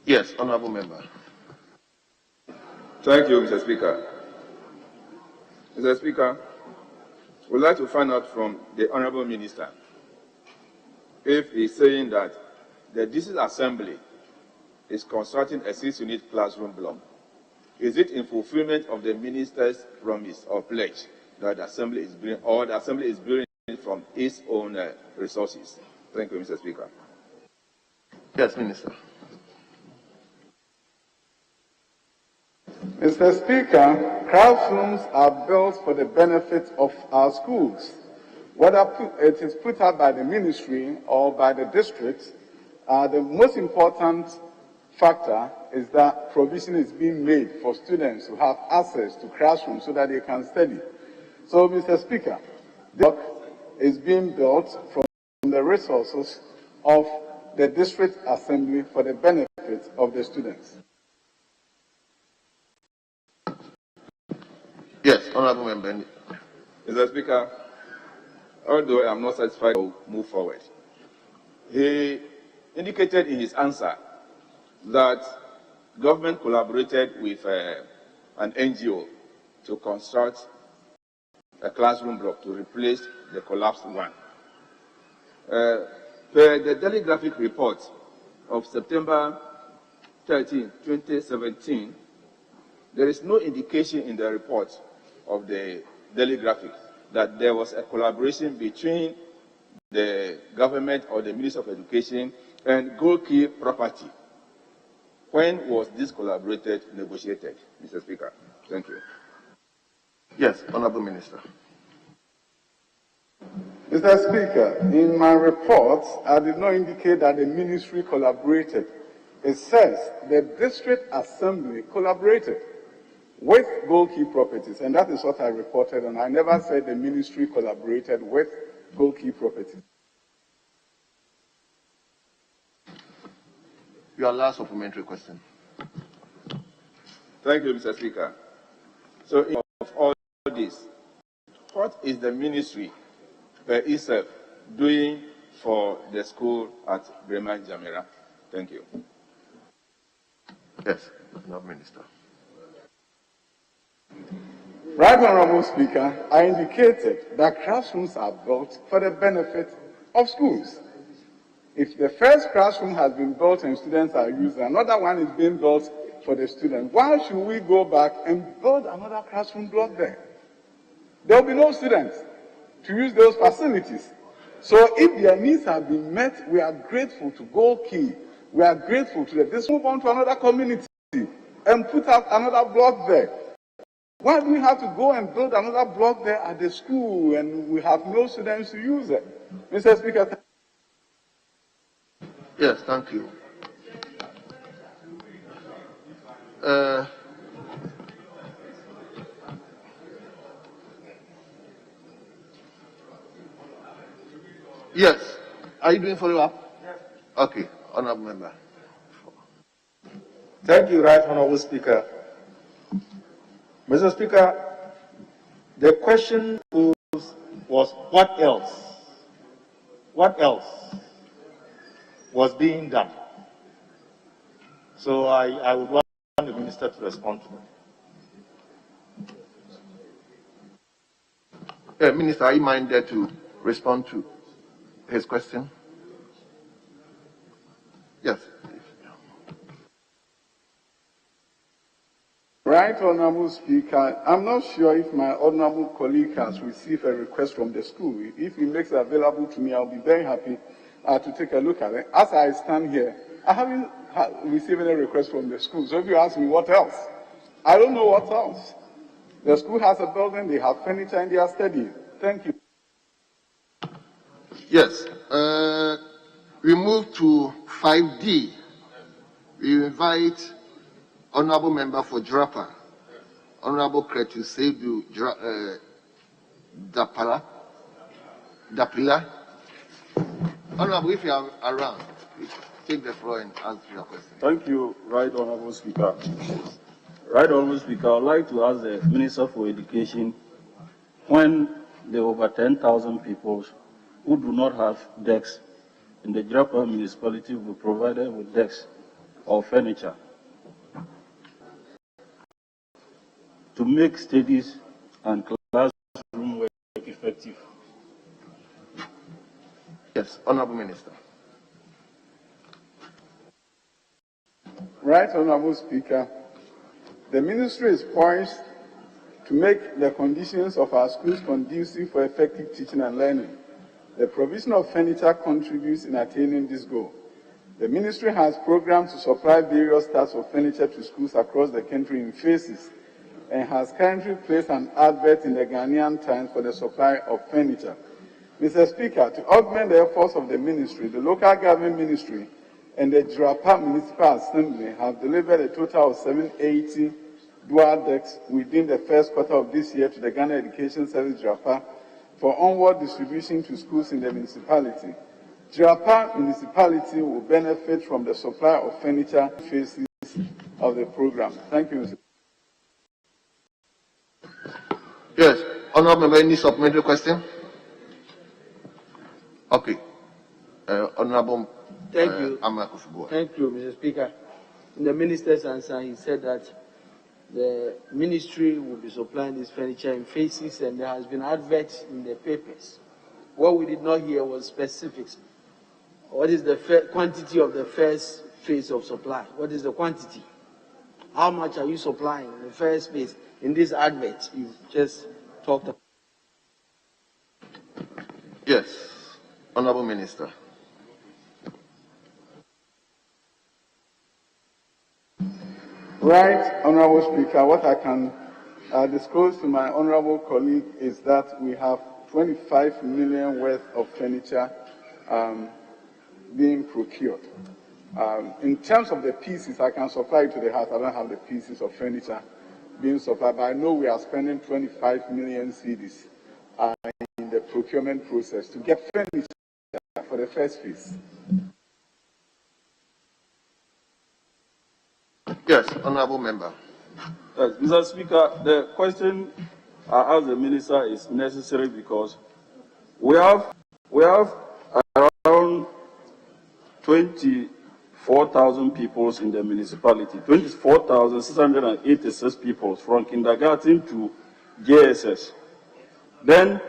Yes, Honorable Member. Thank you, Mr. Speaker. Mr. Speaker, we'd like to find out from the Honorable Minister if he's saying that the District Assembly is constructing a 6-unit classroom block. Is it in fulfillment of the Minister's promise or pledge that the Assembly is building, or the Assembly is building from its own resources? Thank you, Mr. Speaker. Yes, Minister. Mr. Speaker, classrooms are built for the benefit of our schools. Whether it is put up by the ministry or by the district, the most important factor is that provision is being made for students to have access to classrooms so that they can study. So, Mr. Speaker, the block is being built from the resources of the District Assembly for the benefit of the students. Yes, Honorable Member. Mr. Speaker, although I'm not satisfied, to move forward. He indicated in his answer that government collaborated with an NGO to construct a classroom block to replace the collapsed one. Per the Daily Graphic report of September 13, 2017, there is no indication in the report of the Daily Graphic that there was a collaboration between the government or the Ministry of Education and Gold Key Property. When was this collaborated, negotiated, Mr. Speaker? Thank you. Yes, Honorable Minister. Mr. Speaker, in my report, I did not indicate that the ministry collaborated. It says the District Assembly collaborated with Gold Key Properties, and that is what I reported, and I never said the ministry collaborated with Gold Key Properties. Your last supplementary question. Thank you, Mr. Speaker. So, of all this, what is the ministry per itself doing for the school at Bremen Jamira? Thank you. Yes, no minister. Right Honorable Speaker, I indicated that classrooms are built for the benefit of schools. If the first classroom has been built and students are using, another one is being built for the students, why should we go back and build another classroom block there? There will be no students to use those facilities. So if their needs have been met, we are grateful to Gold Key. We are grateful to them. Let's move on to another community and put up another block there. Why do we have to go and build another block there at the school and we have no students to use it? Mr. Speaker. Yes, thank you. Yes. Are you doing follow-up? Yes. Okay, Honourable Member. Thank you, Right Honourable Speaker. Mr. Speaker, the question was what else? What else was being done? So I would want the Minister to respond to that. Minister, are you minded to respond to his question? Yes. Right Honourable Speaker, I'm not sure if my honourable colleague has received a request from the school. If he makes it available to me, I'll be very happy to take a look at it. As I stand here, I haven't received any request from the school. So if you ask me what else, I don't know what else. The school has a building, they have furniture, and they are studying. Thank you. Yes. We move to 5D. We invite Honourable Member for Drapa, Honourable Kretu Seidu Dapila. Honourable, if you are around, take the floor and ask your question. Thank you, Right Honourable Speaker. Right Honourable Speaker, I would like to ask the Minister for Education, when the over 10,000 people who do not have desks in the Drapa municipality will be provided with desks or furniture to make studies and classroom work effective. Yes, Honourable Minister. Right Honourable Speaker, the Ministry is poised to make the conditions of our schools conducive for effective teaching and learning. The provision of furniture contributes in attaining this goal. The Ministry has programs to supply various types of furniture to schools across the country in phases, and has currently placed an advert in the Ghanaian Times for the supply of furniture. Mr. Speaker, to augment the efforts of the Ministry, the Local Government Ministry and the Drapa Municipal Assembly have delivered a total of 780 dual decks within the first quarter of this year to the Ghana Education Service Drapa for onward distribution to schools in the municipality. Drapa Municipality will benefit from the supply of furniture phases of the program. Thank you, Mr. Yes, Honourable Member, any supplementary question? Okay. Honourable Thank you. Amakufubuwa. Thank you, Mr. Speaker. In the Minister's answer, he said that the Ministry will be supplying this furniture in phases, and there has been adverts in the papers. What we did not hear was specifics. What is the quantity of the first phase of supply? What is the quantity? How much are you supplying in the first phase in this advert you just talked about? Yes, Honourable Minister. Right, Honourable Speaker, what I can disclose to my honourable colleague is that we have 25 million worth of furniture being procured. In terms of the pieces, I can supply it to the house. I don't have the pieces of furniture being supplied, but I know we are spending 25 million cedis in the procurement process to get furniture for the first phase. Yes, Honourable Member. Yes, Mr. Speaker, the question I asked the minister is necessary because we have around 24,000 people in the municipality, 24,686 people from kindergarten to JSS. Then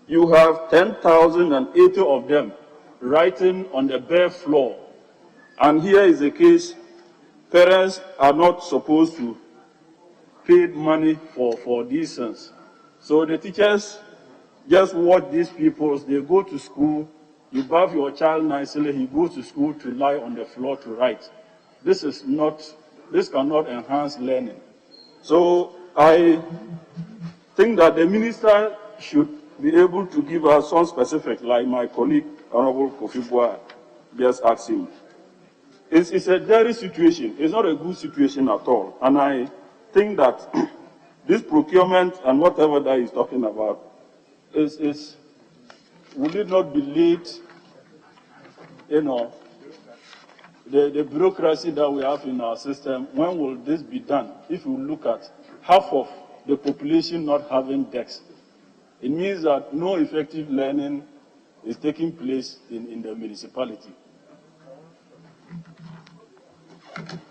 you have 10,080 of them writing on the bare floor. And here is the case, parents are not supposed to pay money for these things. So the teachers just watch these people, they go to school, you bath your child nicely, he goes to school to lie on the floor to write. This cannot enhance learning. So I think that the minister should be able to give us some specific, like my colleague, Honorable Kofi Boa, just asked him. It's a dirty situation. It's not a good situation at all. And I think that this procurement and whatever that he's talking about would it not be late, the bureaucracy that we have in our system, when will this be done? If you look at half of the population not having desks, it means that no effective learning is taking place in the municipality.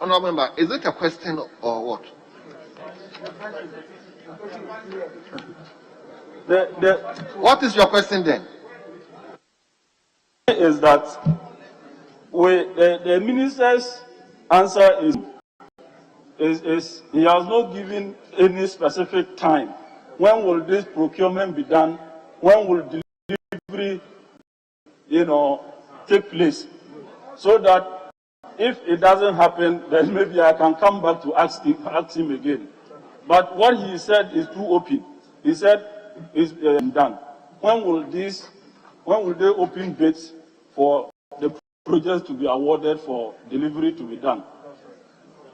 Honourable Member, is it a question or what? What is your question then? Is that the minister's answer is he has not given any specific time. When will this procurement be done? When will delivery, take place? So that if it doesn't happen, then maybe I can come back to ask him again. But what he said is too open. He said it's done. When will they open bids for the projects to be awarded for delivery to be done?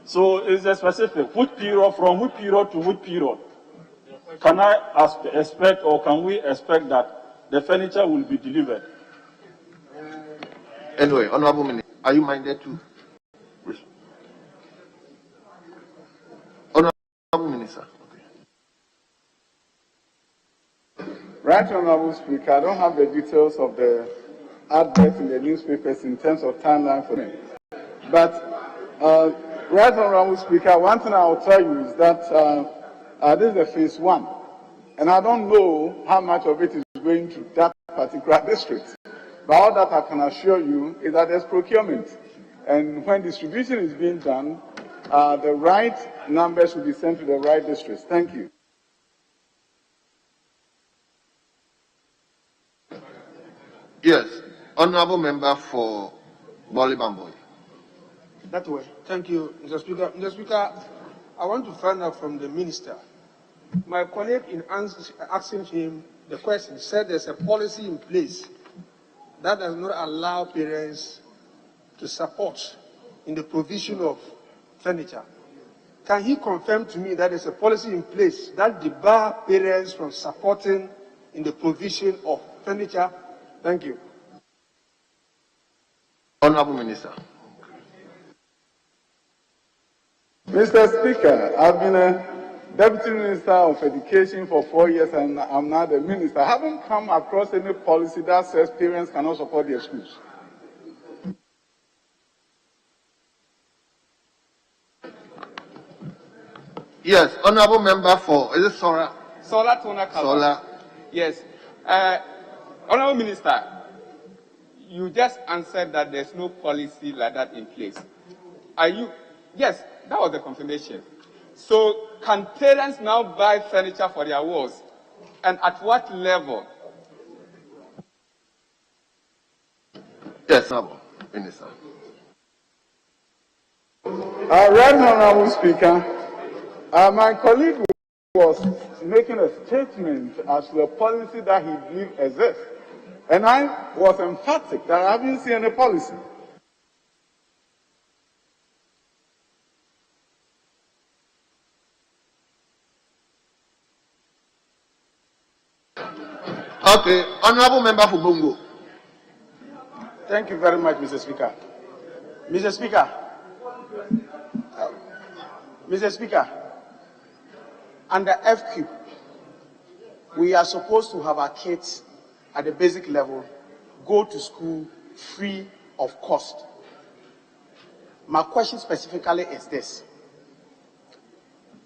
So it's a specific, which period, from which period to which period? Can I expect, or can we expect that the furniture will be delivered? Anyway, Honourable Minister, are you minded to? Honourable Minister. Right, Honourable Speaker, I don't have the details of the adverts in the newspapers in terms of timeline for them. But, right, Honourable Speaker, one thing I will tell you is that this is the phase 1. And I don't know how much of it is going to that particular district. But all that I can assure you is that there's procurement. And when distribution is being done, the right numbers will be sent to the right districts. Thank you. Yes, Honourable Member for Bolly-Bamboy. That way. Thank you, Mr. Speaker. Mr. Speaker, I want to find out from the minister. My colleague, in asking him the question, said there's a policy in place that does not allow parents to support in the provision of furniture. Can he confirm to me that there's a policy in place that debars parents from supporting in the provision of furniture? Thank you. Honourable Minister. Mr. Speaker, I've been a Deputy Minister of Education for 4 years and I'm now the Minister. I haven't come across any policy that says parents cannot support their schools. Yes, Honourable Member for, is it Sora? Solar Toner Solar. Yes. Honourable Minister, you just answered that there's no policy like that in place. Yes, that was the confirmation. So can parents now buy furniture for their walls? And at what level? Yes, Honourable Minister. Right, Honourable Speaker, my colleague was making a statement as to a policy that he believed exists. And I was emphatic that I haven't seen any policy. Okay, Honourable Member for Bongo. Thank you very much, Mr. Speaker. Mr. Speaker, Mr. Speaker, under FQ, we are supposed to have our kids at the basic level go to school free of cost. My question specifically is this.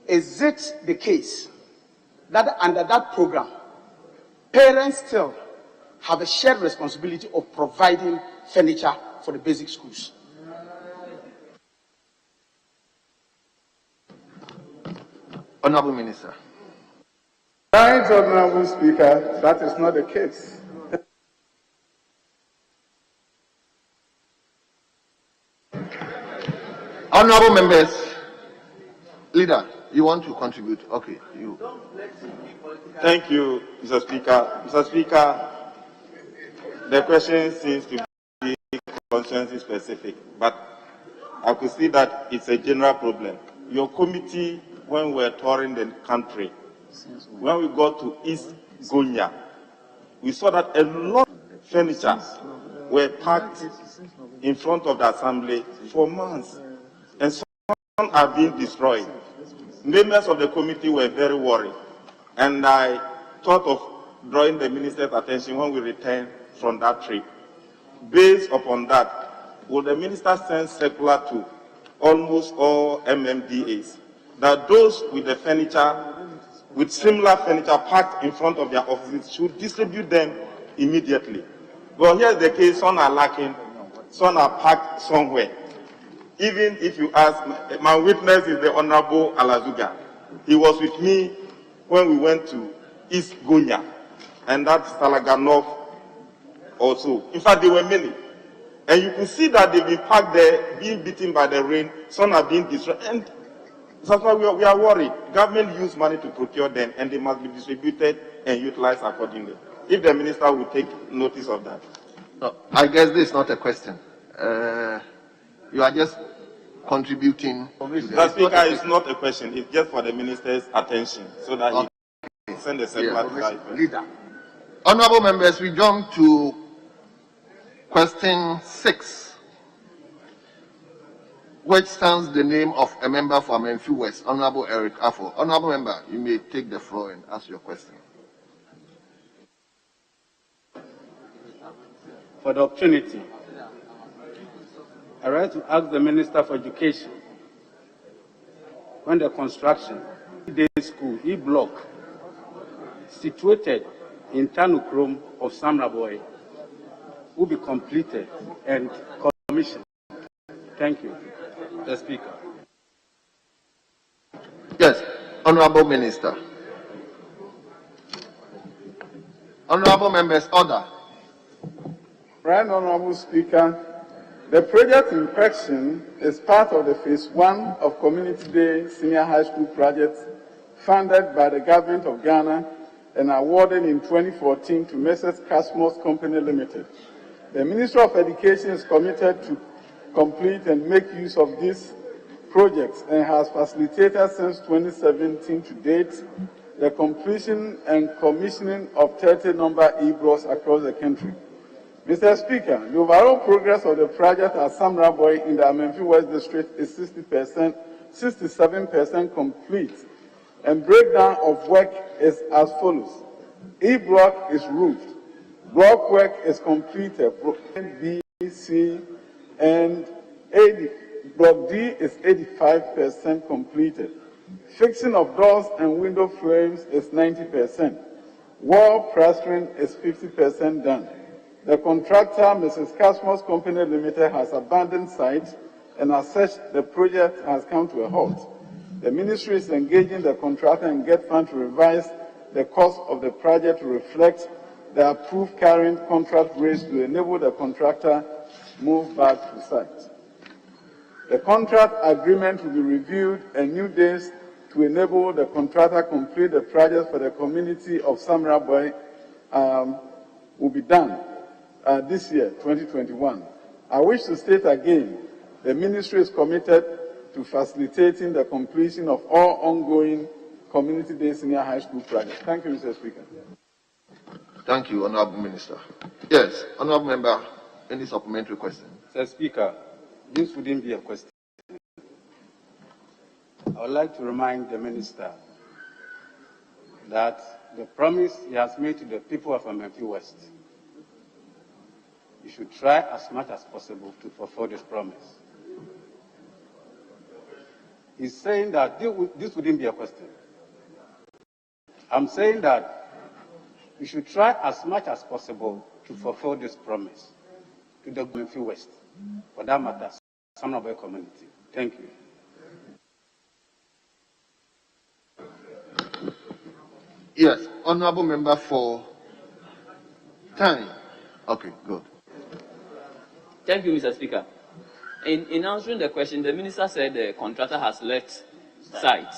Is it the case that under that program, parents still have a shared responsibility of providing furniture for the basic schools? Honorable Minister. Right, Honorable Speaker, that is not the case. Honorable members, leader, you want to contribute? Okay, you. Thank you, Mr. Speaker. Mr. Speaker, the question seems to be constituency specific, but I could see that it's a general problem. Your committee, when we were touring the country, when we got to East Gonya, we saw that a lot of furniture were packed in front of the assembly for months, and some are being destroyed. Members of the committee were very worried, and I thought of drawing the minister's attention when we returned from that trip. Based upon that, will the minister send circular to almost all MMDAs that those with the furniture, with similar furniture packed in front of their offices, should distribute them immediately? But here's the case: some are lacking, some are packed somewhere. Even if you ask, my witness is the Honorable Alazuga. He was with me when we went to East Gonya, and that's Salaganov also. In fact, there were many. And you can see that they've been packed there, being beaten by the rain, some are being destroyed. And that's why we are worried. Government use money to procure them, and they must be distributed and utilized accordingly. If the minister will take notice of that. No, I guess this is not a question. You are just contributing. Mr. Speaker, it's not a question. It's just for the minister's attention, so that he can send a circular to that leader. Honorable members, we jump to question 6, which stands the name of a member for Amenfi West, Honorable Eric Affo. Honorable member, you may take the floor and ask your question. For the opportunity, I would like to ask the Minister for Education, when the construction day school E-block situated in Tanukrom of Samraboy will be completed and commissioned. Thank you, the Speaker. Yes, Honorable Minister. Honorable members, order. Right, Honorable Speaker, the project in question is part of the Phase 1 of Community Day Senior High School project funded by the Government of Ghana and awarded in 2014 to Messrs. Cosmos Company Limited. The Ministry of Education is committed to complete and make use of these projects and has facilitated since 2017 to date the completion and commissioning of 30 number E-blocks across the country. Mr. Speaker, the overall progress of the project at Samraboy in the Amenfi West District is 67% complete, and breakdown of work is as follows. E-block is roofed, block work is completed, block B, C, and block D is 85% completed. Fixing of doors and window frames is 90%. Wall plastering is 50% done. The contractor, Mrs. Cosmos Company Limited, has abandoned site, and as such, the project has come to a halt. The Ministry is engaging the contractor and get funds to revise the cost of the project to reflect the approved current contract rates to enable the contractor move back to site. The contract agreement will be reviewed and new dates to enable the contractor complete the project for the community of Samraboy will be done this year, 2021. I wish to state again, the Ministry is committed to facilitating the completion of all ongoing Community Day Senior High School projects. Thank you, Mr. Speaker. Thank you, Honorable Minister. Yes, Honorable Member, any supplementary question? Mr. Speaker, this wouldn't be a question. I would like to remind the Minister that the promise he has made to the people of Amenfi West, you should try as much as possible to fulfill this promise. He's saying that this wouldn't be a question. I'm saying that you should try as much as possible to fulfill this promise to the Amenfi West, for that matter, some of the community. Thank you. Yes, honorable member for time. Okay, good. Thank you, Mr. Speaker. In answering the question, the minister said the contractor has left site.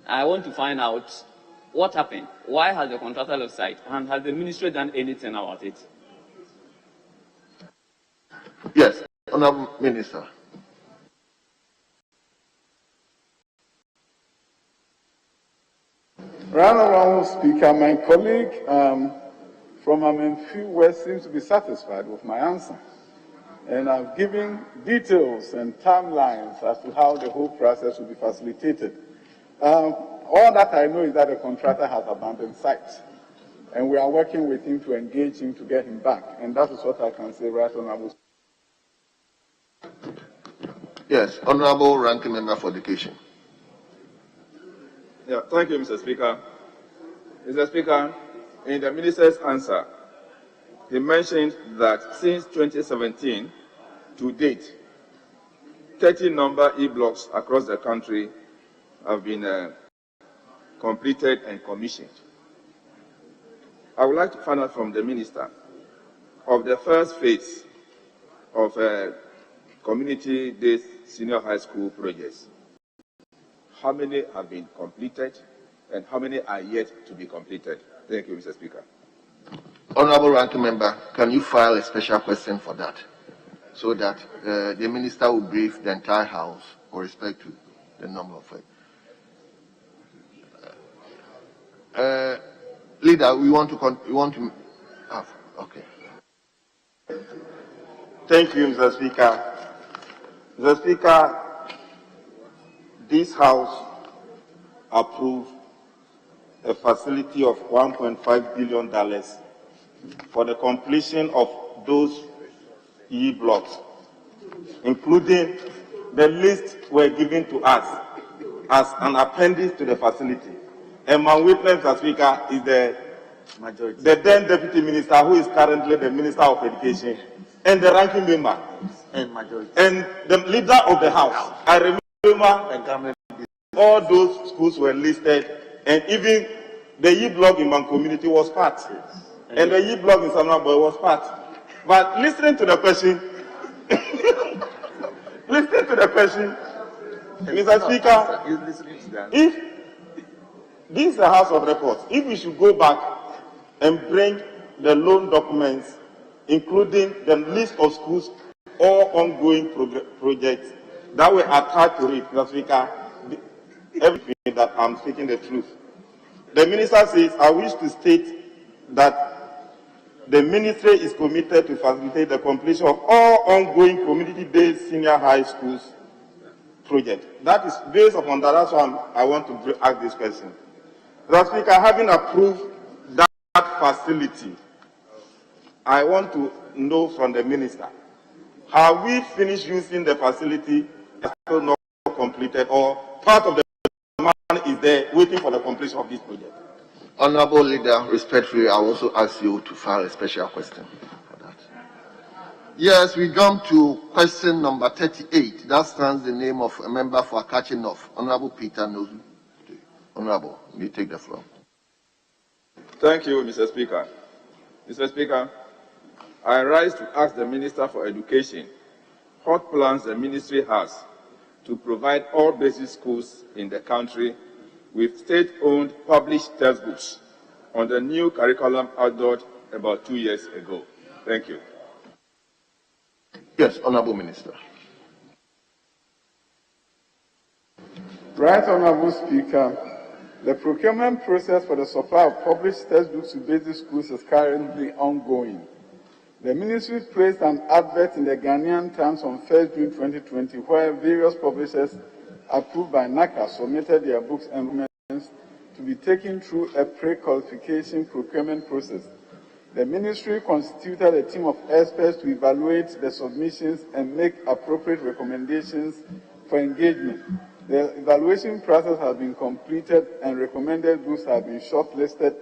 I want to find out what happened. Why has the contractor left site? And has the ministry done anything about it? Yes, honorable minister. Right, Honorable Speaker, my colleague from Amenfi West seems to be satisfied with my answer. And I've given details and timelines as to how the whole process will be facilitated. All that I know is that the contractor has abandoned site. And we are working with him to engage him to get him back. And that is what I can say, right, Honorable. Yes, honorable ranking member for education. Yeah, thank you, Mr. Speaker. Mr. Speaker, in the minister's answer, he mentioned that since 2017 to date, 30 number e-blocks across the country have been completed and commissioned. I would like to find out from the minister of the first phase of community-based senior high school projects. How many have been completed and how many are yet to be completed? Thank you, Mr. Speaker. Honorable ranking member, can you file a special question for that so that the minister will brief the entire House with respect to the number of leader, we want to have, okay. Thank you, Mr. Speaker. Mr. Speaker, this House approved a facility of $1.5 billion for the completion of those e-blocks, including the list were given to us as an appendix to the facility. And my witness, Mr. Speaker, is the then Deputy Minister, who is currently the Minister of Education, and the ranking member, and the leader of the House. I remember all those schools were listed, and even the e-block in my community was part, and the e-block in Samnaboy was part. But listening to the question, Mr. Speaker, if this is a House of Records, if we should go back and bring the loan documents, including the list of schools, all ongoing projects that were attached to it, Mr. Speaker, everything that I'm speaking the truth. The minister says, I wish to state that the ministry is committed to facilitate the completion of all ongoing community-based senior high schools projects. That is based upon that. That's why I want to ask this question. Mr. Speaker, having approved that facility, I want to know from the minister, have we finished using the facility and still not completed, or part of the money is there waiting for the completion of this project? Honorable leader, respectfully, I also ask you to file a special question for that. Yes, we jump to question number 38. That stands the name of a member for Akachi North, Honorable Peter Nozu. Honorable, you take the floor. Thank you, Mr. Speaker. Mr. Speaker, I rise to ask the Minister for Education what plans the ministry has to provide all basic schools in the country with state-owned published textbooks on the new curriculum adopted about 2 years ago. Thank you. Yes, Honorable Minister. Right, Honorable Speaker. The procurement process for the supply of published textbooks to basic schools is currently ongoing. The ministry placed an advert in the Ghanaian Times on 1st June 2020 where various publishers approved by NACA submitted their books and documents to be taken through a pre-qualification procurement process. The ministry constituted a team of experts to evaluate the submissions and make appropriate recommendations for engagement. The evaluation process has been completed and recommended books have been shortlisted.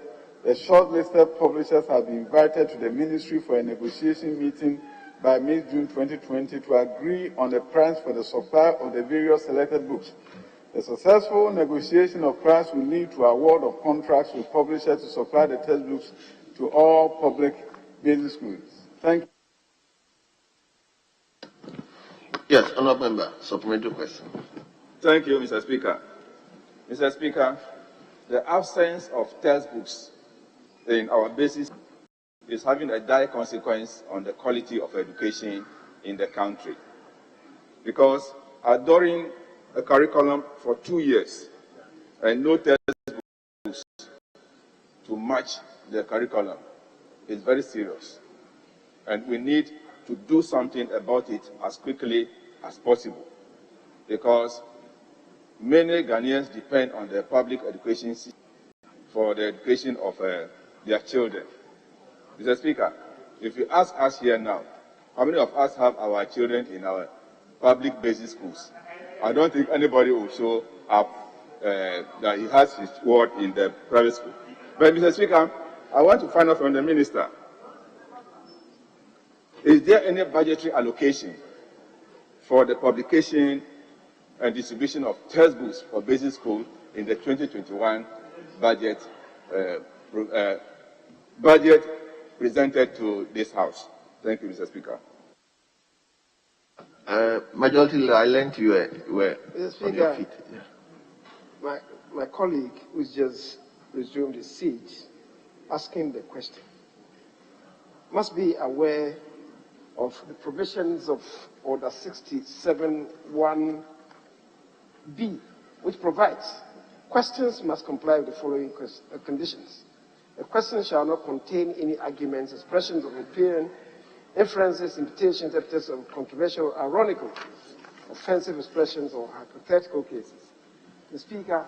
The shortlisted publishers have been invited to the ministry for a negotiation meeting by mid-June 2020 to agree on the price for the supply of the various selected books. The successful negotiation of price will lead to award of contracts with publishers to supply the textbooks to all public basic schools. Thank you. Yes, honourable member, supplementary question. Thank you, Mr. Speaker. Mr. Speaker, the absence of textbooks in our basic is having a direct consequence on the quality of education in the country. Because during a curriculum for 2 years and no textbooks to match the curriculum is very serious. And we need to do something about it as quickly as possible. Because many Ghanaians depend on the public education system for the education of their children. Mr. Speaker, if you ask us here now, how many of us have our children in our public basic schools? I don't think anybody will show up that he has his word in the private school. But, Mr. Speaker, I want to find out from the minister, is there any budgetary allocation for the publication and distribution of textbooks for basic school in the 2021 budget presented to this House? Thank you, Mr. Speaker. Majority Leader, I learned you were on your feet. Yeah. My colleague who's just resumed his seat, asking the question, must be aware of the provisions of Order 67(1)(b), which provides questions must comply with the following conditions. The question shall not contain any arguments, expressions of opinion, inferences, imputations, epithets of controversial, ironical, offensive expressions, or hypothetical cases. The Speaker,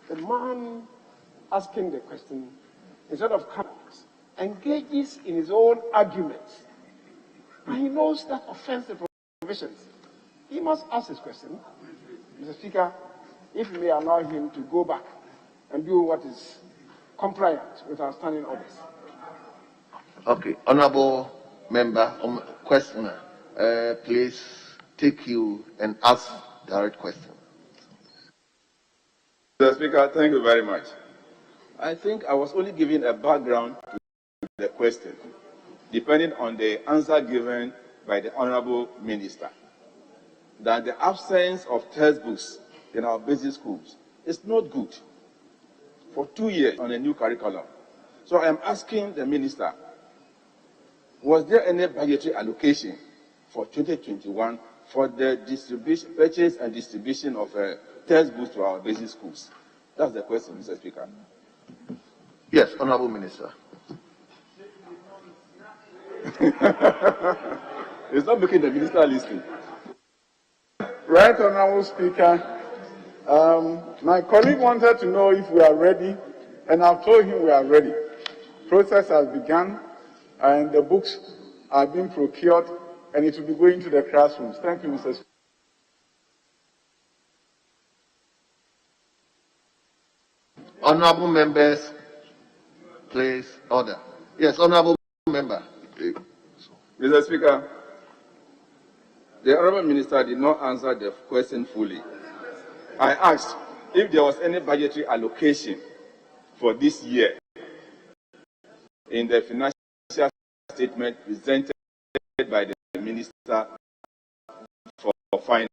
the man asking the question, instead of comments, engages in his own arguments, and he knows that offends the provisions. He must ask his question. Mr. Speaker, if you may allow him to go back and do what is compliant with our standing orders. Okay, honourable member, questioner, please take you and ask direct question. Mr. Speaker, thank you very much. I think I was only giving a background to the question, depending on the answer given by the Honourable Minister, that the absence of textbooks in our basic schools is not good for 2 years on a new curriculum. So I am asking the Minister, was there any budgetary allocation for 2021 for the purchase and distribution of textbooks to our basic schools? That's the question, Mr. Speaker. Yes, Honourable Minister. It's not making the minister listen. Right, Honourable Speaker. My colleague wanted to know if we are ready, and I've told him we are ready. Process has begun, and the books are being procured, and it will be going to the classrooms. Thank you, Mr. Speaker. Honourable members, please order. Yes, honourable member. Mr. Speaker, the Honourable Minister did not answer the question fully. I asked if there was any budgetary allocation for this year in the financial statement presented by the Minister for Finance.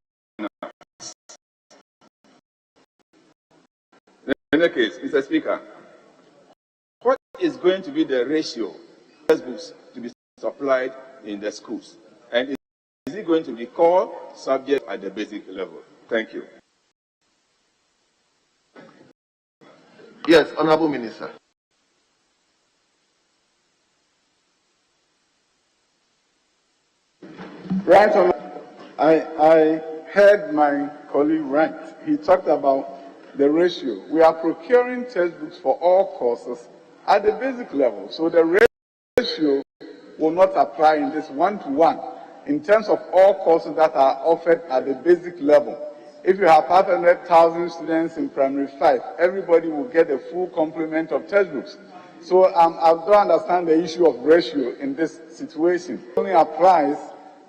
In any case, Mr. Speaker, what is going to be the ratio of textbooks to be supplied in the schools? And is it going to be core subject at the basic level? Thank you. Yes, Honourable Minister. Right, I heard my colleague right, he talked about the ratio. We are procuring textbooks for all courses at the basic level. So the ratio will not apply in this one-to-one in terms of all courses that are offered at the basic level. If you have 500,000 students in primary 5, everybody will get a full complement of textbooks. So I don't understand the issue of ratio in this situation. It only applies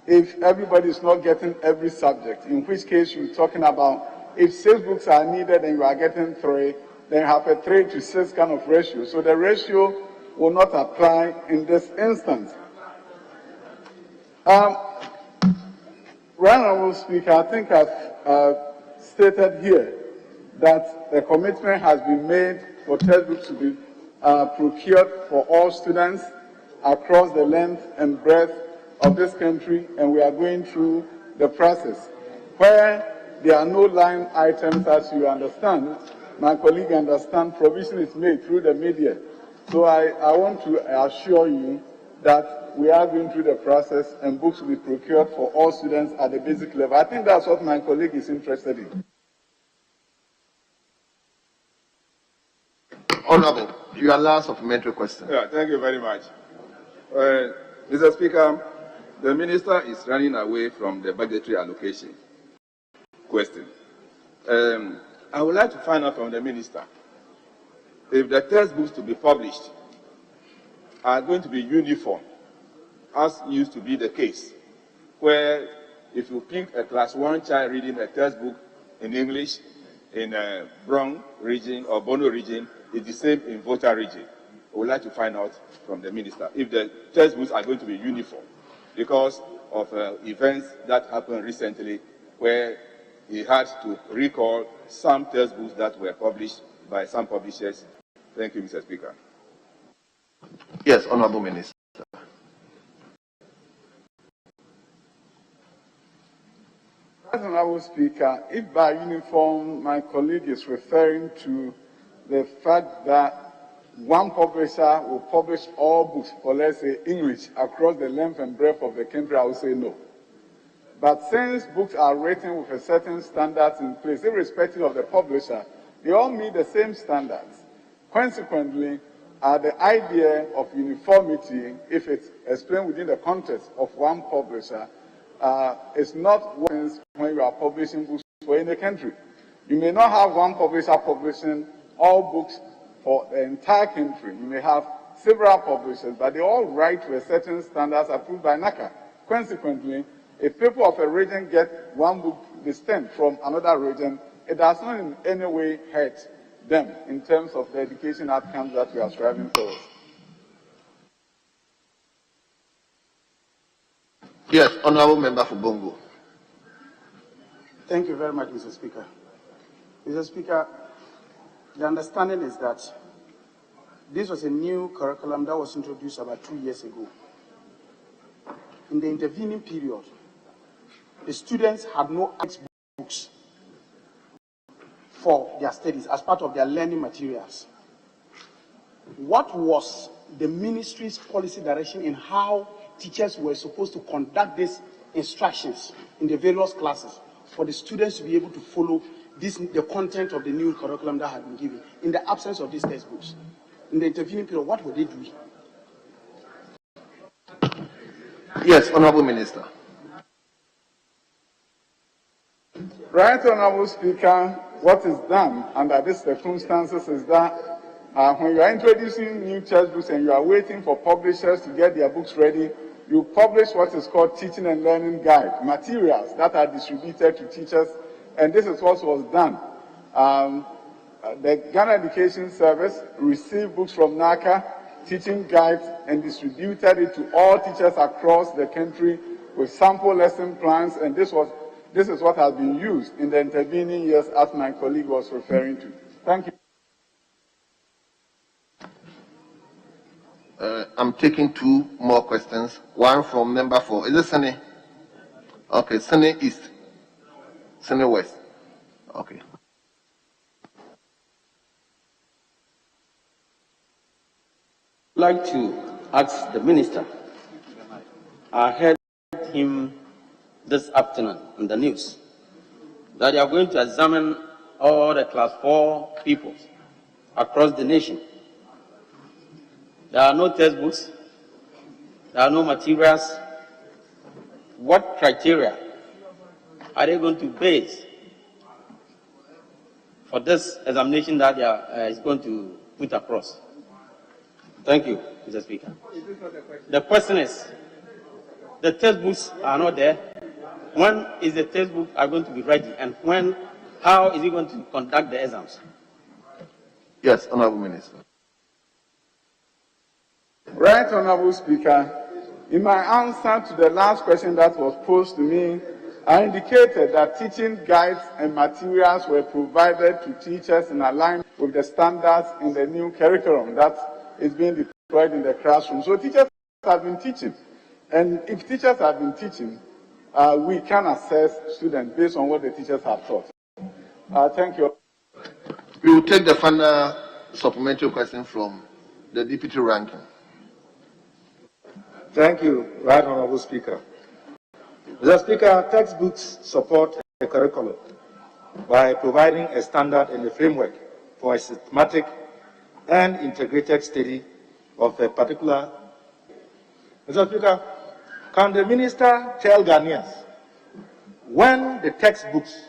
if everybody is not getting every subject, in which case you're talking about if 6 books are needed and you are getting 3, then you have a 3-to-6 kind of ratio. So the ratio will not apply in this instance. Honorable Speaker, I think I've stated here that the commitment has been made for textbooks to be procured for all students across the length and breadth of this country, and we are going through the process. Where there are no line items, as you understand, my colleague understands, provision is made through the media. So I want to assure you that we are going through the process and books will be procured for all students at the basic level. I think that's what my colleague is interested in. Honorable, your last supplementary question. Yeah, thank you very much. Mr. Speaker, the minister is running away from the budgetary allocation question. I would like to find out from the minister if the textbooks to be published are going to be uniform, as used to be the case, where if you pick a class 1 child reading a textbook in English in Bronx region or Bono region, it's the same in Volta region. I would like to find out from the minister if the textbooks are going to be uniform because of events that happened recently where he had to recall some textbooks that were published by some publishers. Thank you, Mr. Speaker. Yes, Honorable Minister. Honorable Speaker, if by uniform my colleague is referring to the fact that one publisher will publish all books for, let's say, English across the length and breadth of the country, I would say no. But since books are written with a certain standards in place, irrespective of the publisher, they all meet the same standards. Consequently, the idea of uniformity, if it's explained within the context of one publisher, is not what happens when you are publishing books for any country. You may not have one publisher publishing all books for the entire country. You may have several publishers, but they all write to a certain standards approved by NACA. Consequently, if people of a region get one book distinct from another region, it does not in any way hurt them in terms of the education outcomes that we are striving for. Yes, Honorable Member for Bongo. Thank you very much, Mr. Speaker. Mr. Speaker, the understanding is that this was a new curriculum that was introduced about 2 years ago. In the intervening period, the students had no textbooks for their studies as part of their learning materials. What was the ministry's policy direction in how teachers were supposed to conduct these instructions in the various classes for the students to be able to follow the content of the new curriculum that had been given in the absence of these textbooks? In the intervening period, what were they doing? Yes, Honorable Minister. Right, Honorable Speaker, what is done under these circumstances is that when you are introducing new textbooks and you are waiting for publishers to get their books ready, you publish what is called teaching and learning guide, materials that are distributed to teachers, and this is what was done. The Ghana Education Service received books from NACA, teaching guides, and distributed it to all teachers across the country with sample lesson plans, and this is what has been used in the intervening years, as my colleague was referring to. Thank you. I'm taking 2 more questions. One from member for, is it Sunny? Okay, Sunny East. Sunny West. Okay. I'd like to ask the minister. I heard him this afternoon on the news that they are going to examine all the class 4 pupils across the nation. There are no textbooks, there are no materials. What criteria are they going to base for this examination that they are going to put across? Thank you, Mr. Speaker. The question is, the textbooks are not there. When is the textbook are going to be ready, and how is he going to conduct the exams? Yes, Honorable Minister. Right, Honorable Speaker. In my answer to the last question that was posed to me, I indicated that teaching guides and materials were provided to teachers in alignment with the standards in the new curriculum that is being deployed in the classroom. So teachers have been teaching. And if teachers have been teaching, we can assess students based on what the teachers have taught. Thank you. We will take the final supplementary question from the Deputy Ranking. Thank you, Right Honorable Speaker. Mr. Speaker, textbooks support the curriculum by providing a standard and a framework for a systematic and integrated study of a particular. Mr. Speaker, can the Minister tell Ghanaians when the textbooks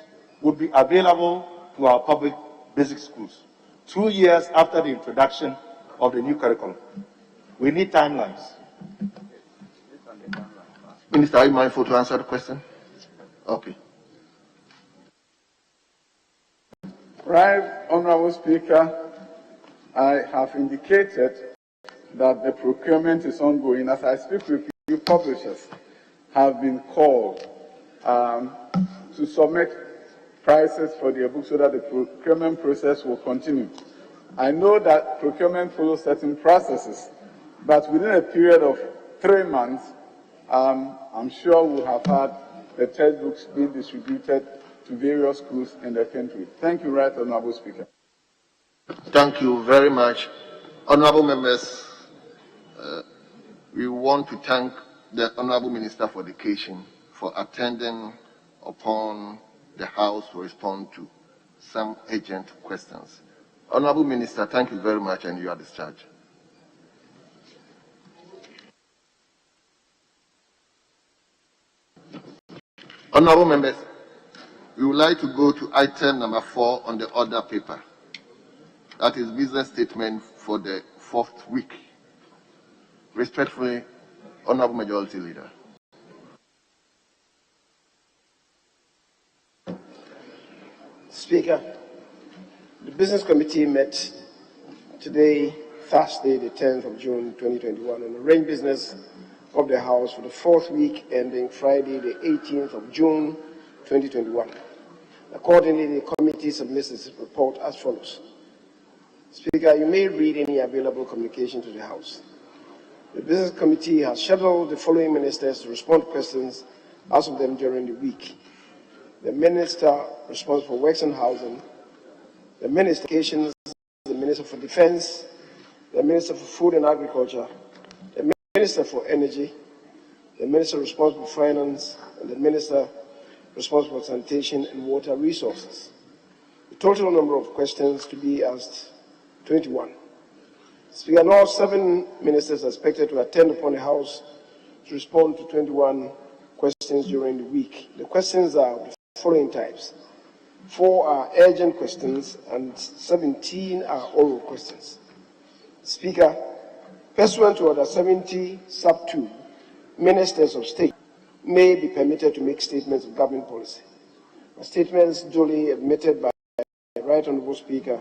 would be available to our public basic schools? 2 years after the introduction of the new curriculum. We need timelines. Minister, are you mindful to answer the question? Okay. Right, Honorable Speaker, I have indicated that the procurement is ongoing. As I speak with you, publishers have been called to submit prices for their books so that the procurement process will continue. I know that procurement follows certain processes, but within a period of 3 months, I'm sure we'll have had the textbooks being distributed to various schools in the country. Thank you, Right Honorable Speaker. Thank you very much. Honorable members, we want to thank the Honorable Minister for Education for attending upon the House to respond to some urgent questions. Honorable Minister, thank you very much, and you are discharged. Honorable members, we would like to go to item number 4 on the order paper. That is business statement for the 4th week. Respectfully, Honorable Majority Leader. Speaker, the Business Committee met today, Thursday, the 10th of June 2021, on the range business of the House for the 4th week ending Friday, the 18th of June 2021. Accordingly, the committee submits its report as follows. Speaker, you may read any available communication to the House. The Business Committee has scheduled the following ministers to respond to questions asked of them during the week. The Minister responsible for Works and Housing, the Minister of Education, the Minister for Defense, the Minister for Food and Agriculture, the Minister for Energy, the Minister responsible for Finance, and the Minister responsible for Sanitation and Water Resources. The total number of questions to be asked, 21. Speaker, now 7 ministers are expected to attend upon the House to respond to 21 questions during the week. The questions are of the following types. 4 are urgent questions and 17 are oral questions. Speaker, pursuant to Order 70, Sub 2, ministers of state may be permitted to make statements of government policy. Statements duly admitted by the Right Honourable Speaker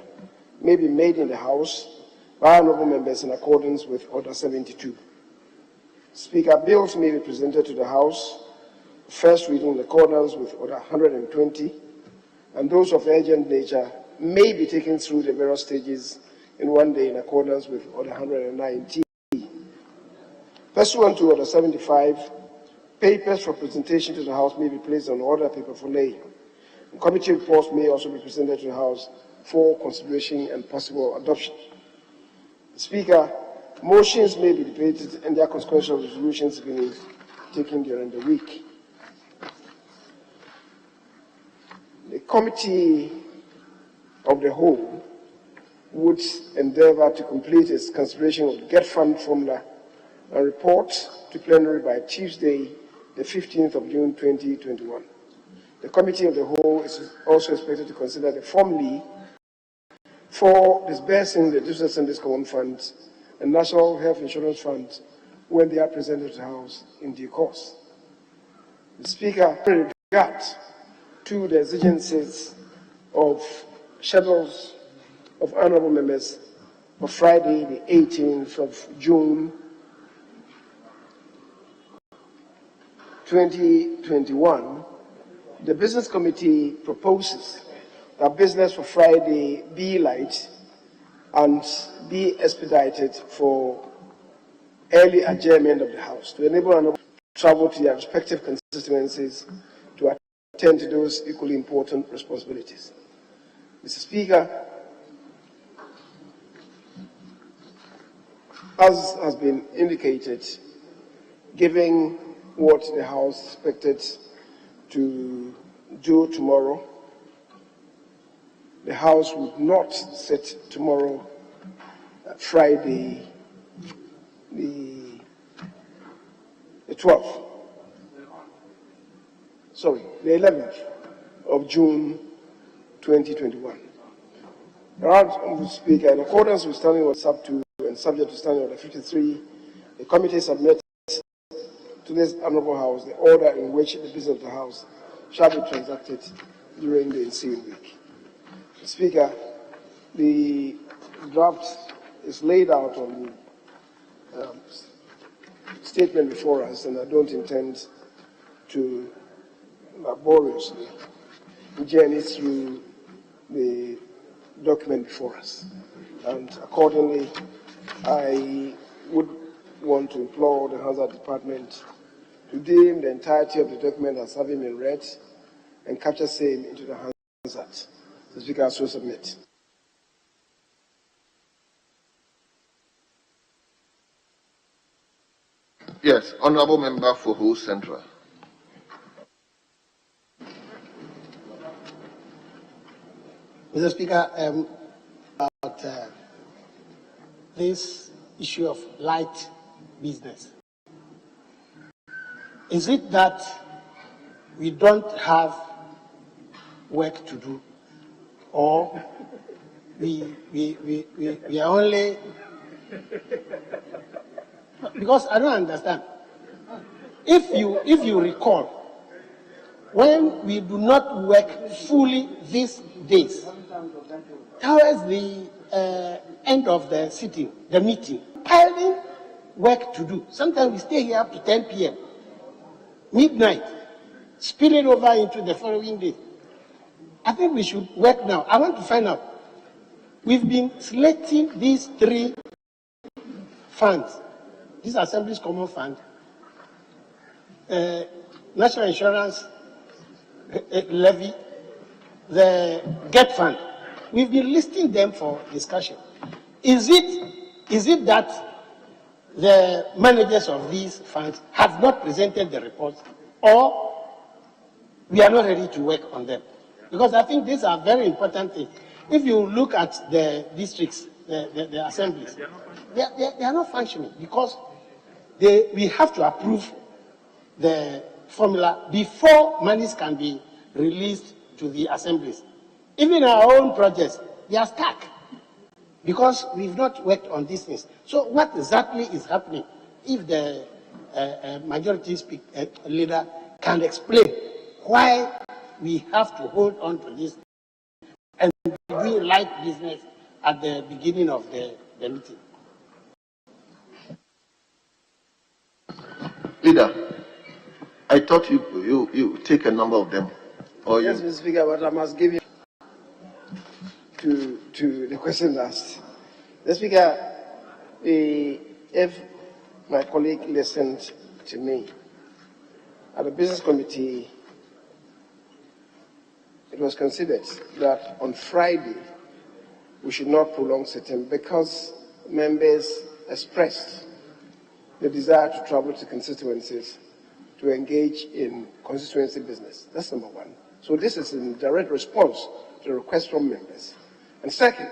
may be made in the House by honourable members in accordance with Order 72. Speaker, bills may be presented to the House, first reading in accordance with Order 120, and those of urgent nature may be taken through the various stages in one day in accordance with Order 119. Pursuant to Order 75, papers for presentation to the House may be placed on order paper for laying. And committee reports may also be presented to the House for consideration and possible adoption. Speaker, motions may be debated and their consequential resolutions being taken during the week. The committee of the whole would endeavor to complete its consideration of the Get Fund formula and report to plenary by Tuesday, the 15th of June 2021. The committee of the whole is also expected to consider the formulae for disbursing the District Assembly's Common Fund and National Health Insurance Fund when they are presented to the House in due course. The Speaker, with regard to the exigencies of schedules of honorable members for Friday, the 18th of June 2021, the Business Committee proposes that business for Friday be light and be expedited for early adjournment of the House to enable honorable travel to their respective constituencies to attend to those equally important responsibilities. Mr. Speaker, as has been indicated, given what the House expected to do tomorrow, the House would not sit tomorrow, Friday, the 12th, sorry, the 11th of June 2021. Honorable Speaker, in accordance with Standing Order Sub 2 and subject to Standing Order 53, the committee submits to this Honorable House the order in which the business of the House shall be transacted during the ensuing week. Speaker, the draft is laid out on the statement before us, and I don't intend to laboriously journey through the document before us. And accordingly, I would want to implore the Hazard Department to deem the entirety of the document as having been read and capture same into the Hazard. The Speaker, I so submit. Yes, Honourable Member for Ho Central. Mr. Speaker, about this issue of light business. Is it that we don't have work to do, or we are only, because I don't understand. If you recall, when we do not work fully these days, towards the end of the sitting, the meeting, piling work to do. Sometimes we stay here up to 10 p.m., midnight, spilling over into the following day. I think we should work now. I want to find out. We've been selecting these three funds, this Assembly's Common Fund, National Insurance Levy, the Get Fund. We've been listing them for discussion. Is it that the managers of these funds have not presented the reports, or we are not ready to work on them? Because I think these are very important things. If you look at the districts, the assemblies, they are not functioning because we have to approve the formula before monies can be released to the assemblies. Even our own projects, they are stuck because we've not worked on these things. So what exactly is happening? If the majority leader can explain why we have to hold on to this and do light business at the beginning of the meeting. Leader, I thought you take a number of them. Or yes, Mr. Speaker, but I must give you to the question asked. The Speaker, if my colleague listened to me, at the Business Committee, it was considered that on Friday we should not prolong sitting because members expressed the desire to travel to constituencies to engage in constituency business. That's number one. So this is in direct response to the request from members. And second,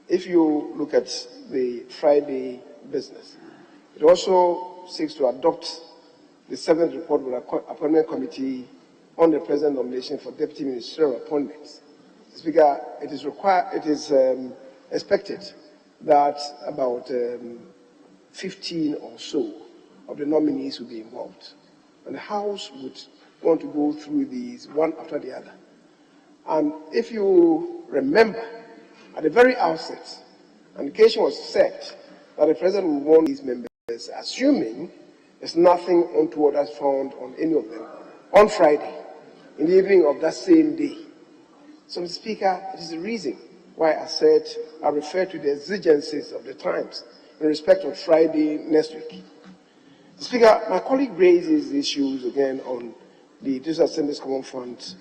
if you look at the Friday business, it also seeks to adopt the 7th report with appointment committee on the president nomination for deputy ministerial appointments. Speaker, it is expected that about 15 or so of the nominees will be involved. And the House would want to go through these one after the other. And if you remember, at the very outset, an occasion was set that the president would warn these members, assuming there's nothing untoward that's found on any of them, on Friday, in the evening of that same day. So, Mr. Speaker, it is the reason why I said I refer to the exigencies of the times in respect of Friday next week. Mr. Speaker, my colleague raises issues again on the District Assembly's Common Fund,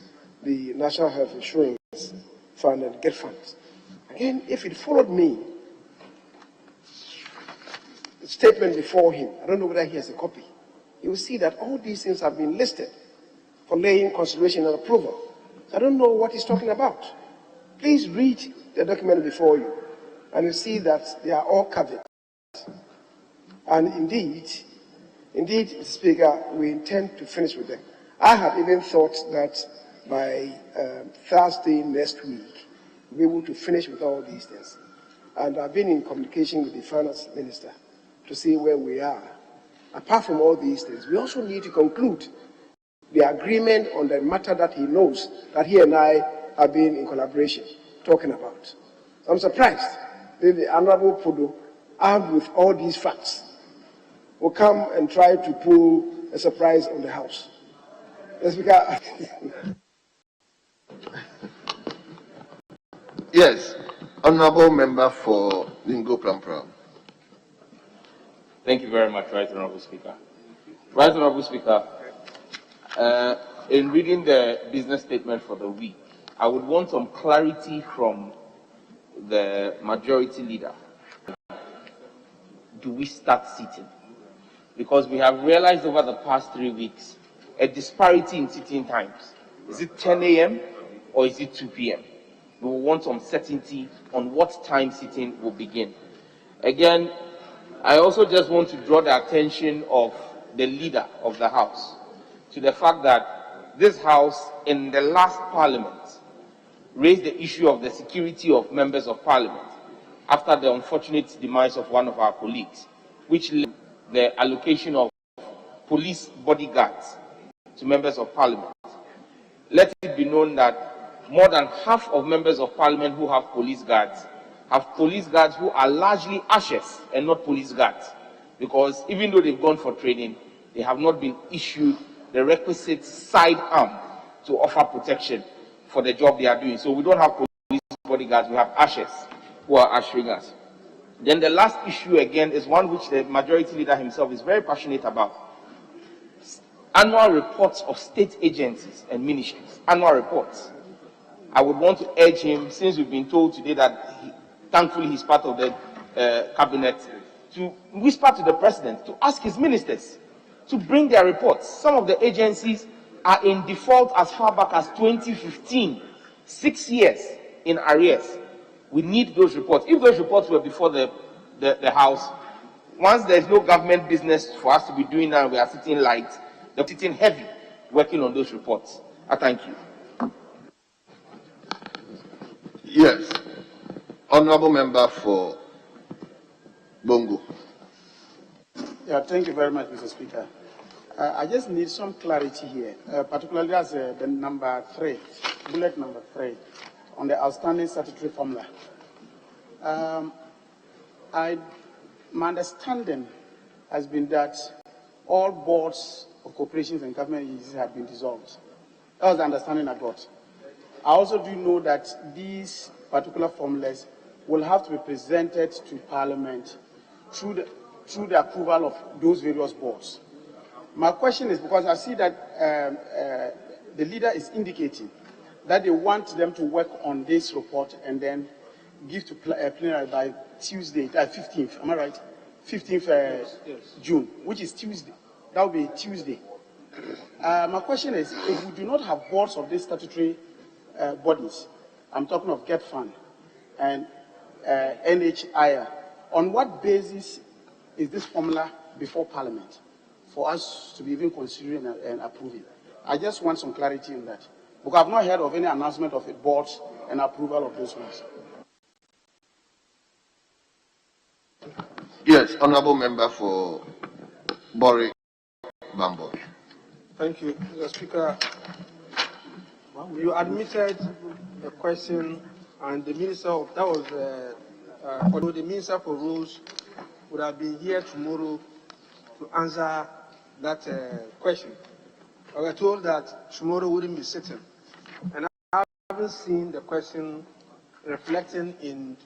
the National Health Insurance Fund, and GET funds. Again, if it followed me, the statement before him, I don't know whether he has a copy, you will see that all these things have been listed for laying consideration and approval. I don't know what he's talking about. Please read the document before you, and you see that they are all covered. And indeed, Mr. Speaker, we intend to finish with them. I had even thought that by Thursday next week, we'll be able to finish with all these things. And I've been in communication with the Finance Minister to see where we are. Apart from all these things, we also need to conclude the agreement on the matter that he knows that he and I have been in collaboration talking about. So I'm surprised that the Honorable Podo, armed with all these facts, will come and try to pull a surprise on the House. Yes, Honorable Member for Lingo Prampram. Thank you very much, Right Honorable Speaker. Right Honorable Speaker, in reading the business statement for the week, I would want some clarity from the majority leader. Do we start sitting? Because we have realized over the past 3 weeks a disparity in sitting times. Is it 10 a.m. or is it 2 p.m.? We will want some certainty on what time sitting will begin. Again, I also just want to draw the attention of the leader of the House to the fact that this House, in the last Parliament, raised the issue of the security of members of Parliament after the unfortunate demise of one of our colleagues, which led to the allocation of police bodyguards to members of Parliament. Let it be known that more than half of members of Parliament who have police guards who are largely ushers and not police guards, because even though they've gone for training, they have not been issued the requisite sidearm to offer protection for the job they are doing. So we don't have police bodyguards, we have ushers who are ushering us. Then the last issue again is one which the majority leader himself is very passionate about. Annual reports of state agencies and ministries. Annual reports. I would want to urge him, since we've been told today that thankfully he's part of the cabinet, to whisper to the president, to ask his ministers to bring their reports. Some of the agencies are in default as far back as 2015, 6 years in arrears. We need those reports. If those reports were before the House, once there's no government business for us to be doing that, we are sitting light, they're sitting heavy working on those reports. I thank you. Yes. Honorable Member for Bongo. Yeah, thank you very much, Mr. Speaker. I just need some clarity here, particularly as the number 3, bullet number 3, on the outstanding statutory formula. My understanding has been that all boards of corporations and government agencies have been dissolved. That was the understanding I got. I also do know that these particular formulas will have to be presented to Parliament through the approval of those various boards. My question is, because I see that the leader is indicating that they want them to work on this report and then give to plenary by Tuesday, 15th, am I right? 15th June, which is Tuesday. That will be Tuesday. My question is, if we do not have boards of these statutory bodies, I'm talking of Get Fund and NHIR, on what basis is this formula before Parliament for us to be even considering and approving? I just want some clarity on that, because I've not heard of any announcement of a board and approval of those ones. Yes, honourable member for Bori Bambo. Thank you, Mr. Speaker. You admitted a question, and the minister of that was the minister for rules would have been here tomorrow to answer that question. I was told that tomorrow wouldn't be sitting, and I haven't seen the question reflecting in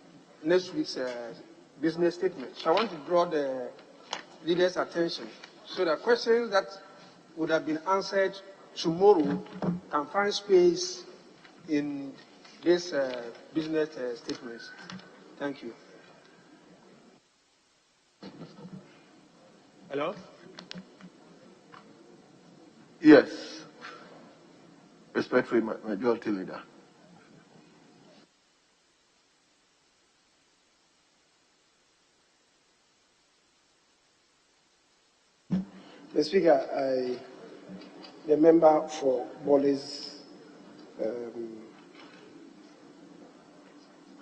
next week's business statement. So I want to draw the leader's attention so that questions that would have been answered tomorrow can find space in this business statements. Thank you. Hello? Yes. Respectfully, Majority Leader. Mr. Speaker, the member for Boli's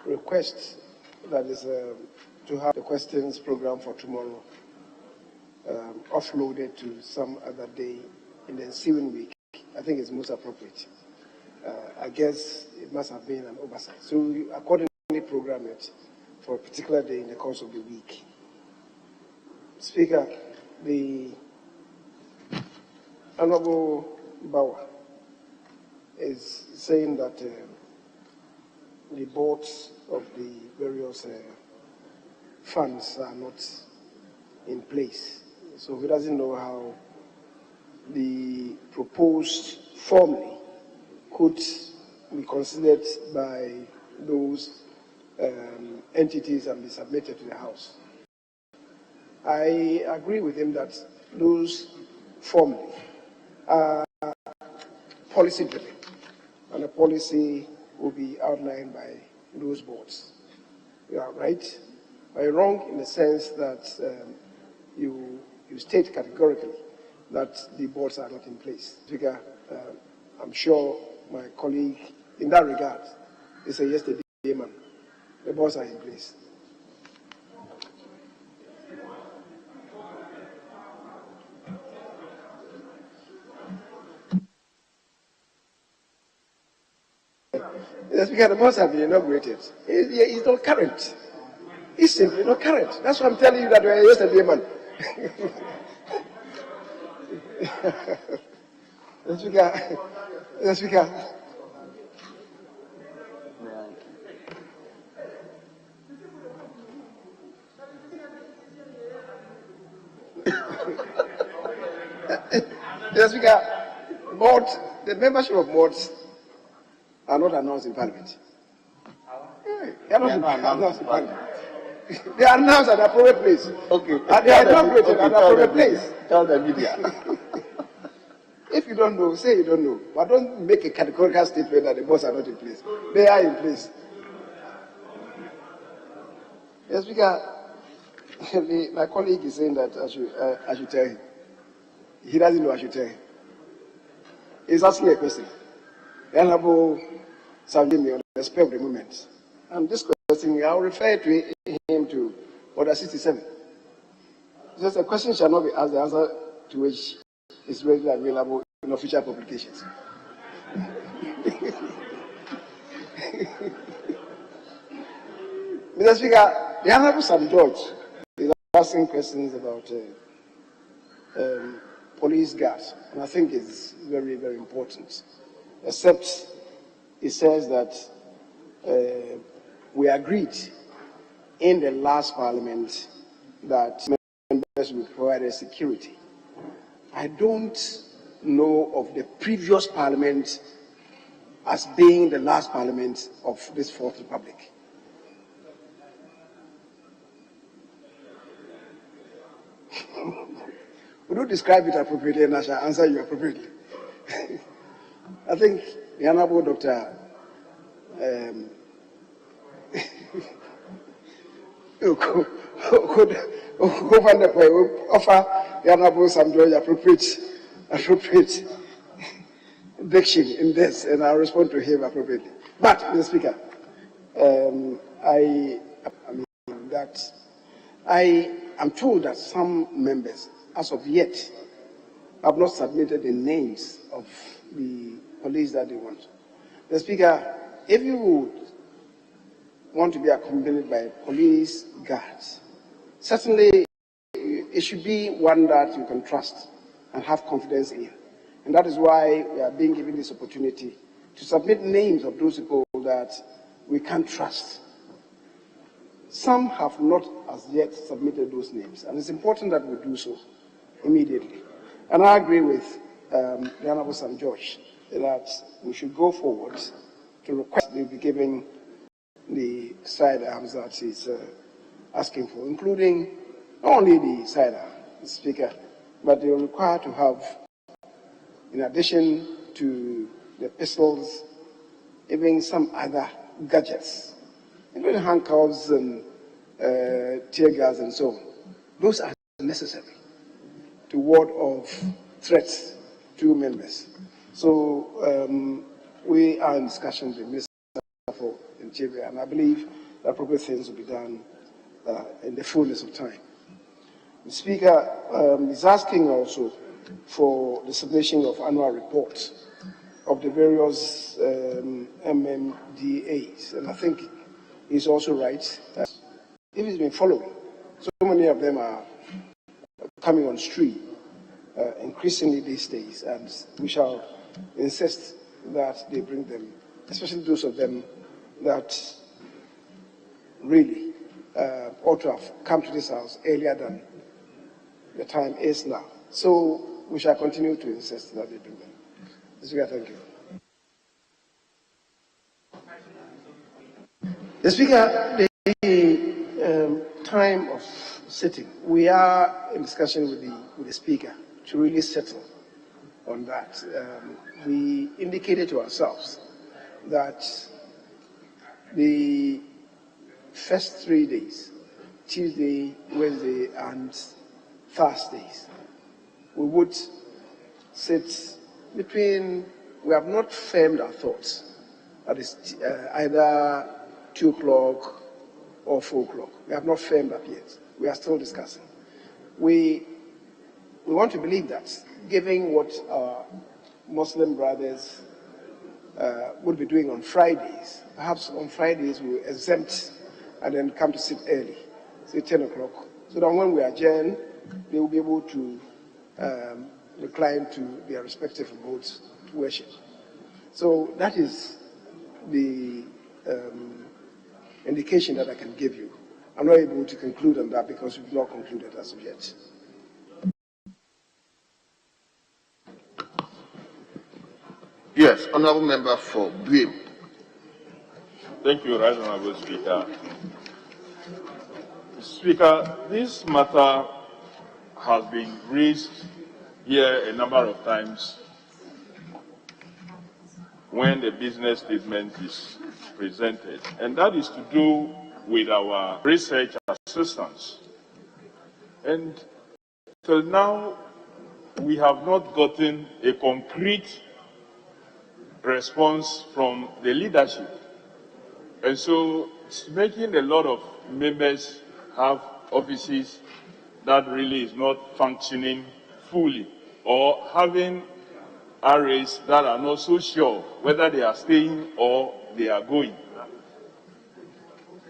request that is to have the questions program for tomorrow offloaded to some other day in the ensuing week, I think is most appropriate. I guess it must have been an oversight. So we accordingly program it for a particular day in the course of the week. Speaker, the Honorable Bauer is saying that the boards of the various funds are not in place. So he doesn't know how the proposed formula could be considered by those entities and be submitted to the House. I agree with him that those formulae are policy driven, and the policy will be outlined by those boards. You are right, but you're wrong in the sense that you state categorically that the boards are not in place. Speaker, I'm sure my colleague in that regard is a yesterday man. The boards are in place. The Speaker, the boards have been inaugurated. It's not current. It's simply not current. That's why I'm telling you that we are yesterday man. The Speaker. The Speaker, boards, the membership of boards are not announced in Parliament. They are not announced in Parliament. They are announced at the appropriate place. Okay. And they are inaugurated at the appropriate place. Tell the media. If you don't know, say you don't know. But don't make a categorical statement that the boards are not in place. They are in place. Yes, Speaker, my colleague is saying that I should tell him. He doesn't know I should tell him. He's asking a question. The Honorable Savini on the spur of the moment. And this question, I'll refer to him to Order 67. Just a question shall not be asked, the answer to which is readily available in official publications. Mr. Speaker, the Honorable Sam George is asking questions about police guards, and I think it's very, very important. Except it says that we agreed in the last Parliament that members will provide security. I don't know of the previous Parliament as being the last Parliament of this Fourth Republic. Could you describe it appropriately and I shall answer you appropriately? I think the Honorable Dr. Could offer the Honorable Sam George appropriate diction in this, and I'll respond to him appropriately. But, Mr. Speaker, I am told that some members, as of yet, have not submitted the names of the police that they want. Mr. Speaker, if you would want to be accompanied by police guards, certainly it should be one that you can trust and have confidence in. And that is why we are being given this opportunity to submit names of those people that we can trust. Some have not as yet submitted those names, and it's important that we do so immediately. And I agree with the Honorable Sam George that we should go forward to request they be given the sidearms that he's asking for, including not only the sidearm, Mr. Speaker, but they are required to have, in addition to the pistols, even some other gadgets, including handcuffs and tear gas and so on. Those are necessary to ward off threats to members. So we are in discussion with the Minister for Interior, and I believe that appropriate things will be done in the fullness of time. The Speaker is asking also for the submission of annual reports of the various MMDAs, and I think he's also right. If he's been following, so many of them are coming on stream increasingly these days, and we shall insist that they bring them, especially those of them that really ought to have come to this house earlier than the time is now. So we shall continue to insist that they bring them. Mr. Speaker, thank you. The Speaker, the time of sitting, we are in discussion with the Speaker to really settle on that. We indicated to ourselves that the first 3 days, Tuesday, Wednesday, and Thursdays, we would sit between, we have not firmed our thoughts, that is either 2 o'clock or 4 o'clock. We have not firmed up yet. We are still discussing. We want to believe that, given what our Muslim brothers would be doing on Fridays, perhaps on Fridays we will exempt and then come to sit early, say 10 o'clock, so that when we adjourn, they will be able to recline to their respective abodes to worship. So that is the indication that I can give you. I'm not able to conclude on that because we've not concluded as of yet. Yes, Honourable Member for Buim. Thank you, Right Honourable Speaker. Speaker, this matter has been raised here a number of times when the business statement is presented, and that is to do with our research assistance. And till now, we have not gotten a concrete response from the leadership. And so it's making a lot of members have offices that really is not functioning fully, or having RAs that are not so sure whether they are staying or they are going.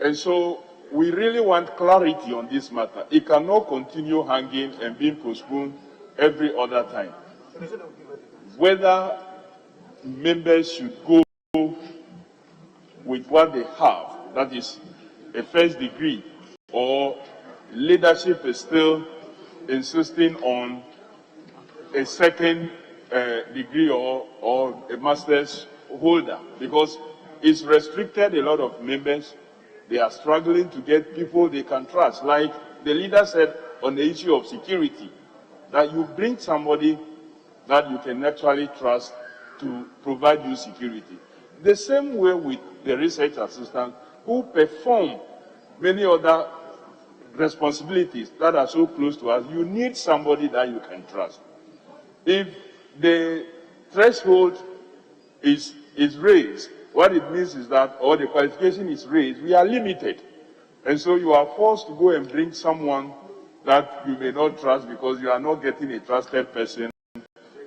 And so we really want clarity on this matter. It cannot continue hanging and being postponed every other time. Whether members should go with what they have, that is a first degree, or leadership is still insisting on a second degree or a master's holder, because it's restricted a lot of members. They are struggling to get people they can trust. Like the leader said on the issue of security, that you bring somebody that you can actually trust to provide you security. The same way with the research assistant who perform many other responsibilities that are so close to us. You need somebody that you can trust. If the threshold is raised, what it means is that, or the qualification is raised, we are limited. And so you are forced to go and bring someone that you may not trust because you are not getting a trusted person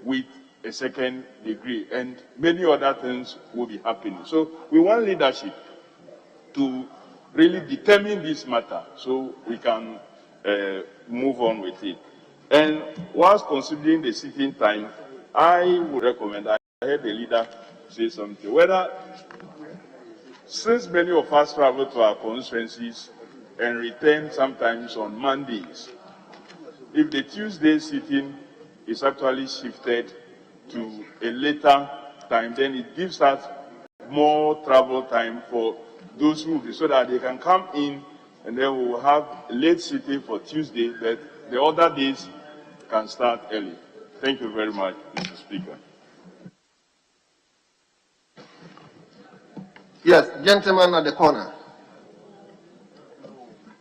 with a second degree. And many other things will be happening. So we want leadership to really determine this matter so we can move on with it. And whilst considering the sitting time, I would recommend, I heard the leader say something, whether, since many of us travel to our constituencies and return sometimes on Mondays, if the Tuesday sitting is actually shifted to a later time, then it gives us more travel time for those who, so that they can come in, and then we will have a late sitting for Tuesday, but the other days can start early. Thank you very much, Mr. Speaker. Yes, gentleman at the corner.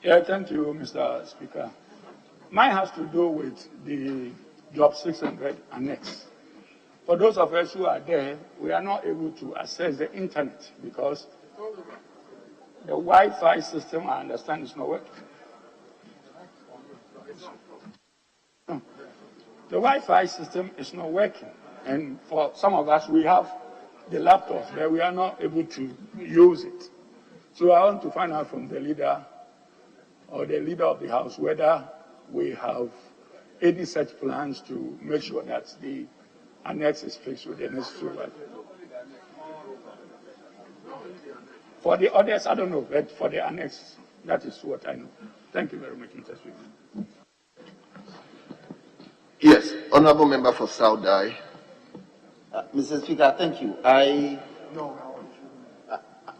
Yeah, thank you, Mr. Speaker. Mine has to do with the Job 600 Annex. For those of us who are there, we are not able to access the internet because the Wi-Fi system, I understand, is not working. No. The Wi-Fi system is not working. And for some of us, we have the laptops, but we are not able to use it. So I want to find out from the leader or the leader of the House whether we have any such plans to make sure that the annex is fixed with the necessary work. For the others, I don't know, but for the annex, that is what I know. Thank you very much, Mr. Speaker. Yes, Honorable Member for South Dai. Mr. Speaker, thank you.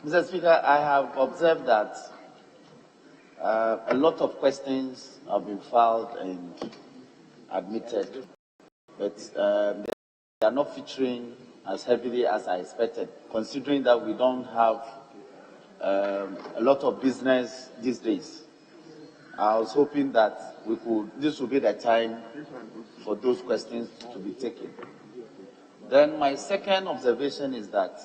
Mr. Speaker, I have observed that a lot of questions have been filed and admitted, but they are not featuring as heavily as I expected, considering that we don't have a lot of business these days. I was hoping that this would be the time for those questions to be taken. Then my second observation is that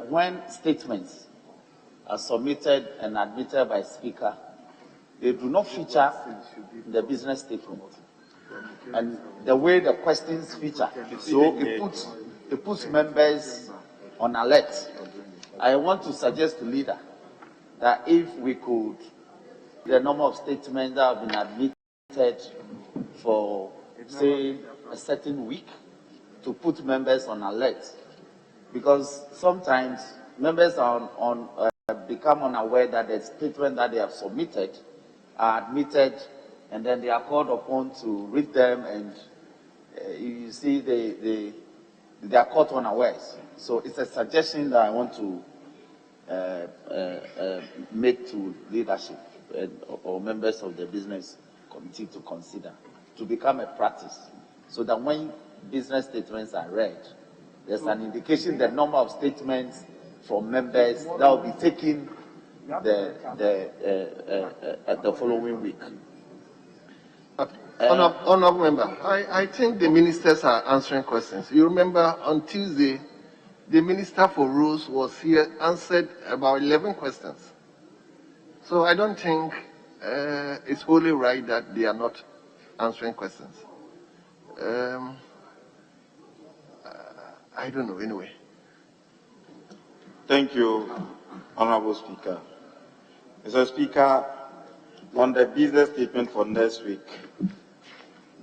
when statements are submitted and admitted by Speaker, they do not feature in the business statement. And the way the questions feature, so it puts members on alert. I want to suggest to leader that if we could, the number of statements that have been admitted for, say, a certain week, to put members on alert, because sometimes members are become unaware that the statement that they have submitted are admitted, and then they are called upon to read them, and you see they are caught unawares. So it's a suggestion that I want to make to leadership or members of the business committee to consider, to become a practice, so that when business statements are read, there's an indication the number of statements from members that will be taken the following week. Honorable Member, I think the ministers are answering questions. You remember on Tuesday, the Minister for Rules was here, answered about 11 questions. So I don't think it's wholly right that they are not answering questions. I don't know, anyway. Thank you, Honorable Speaker. Mr. Speaker, on the business statement for next week,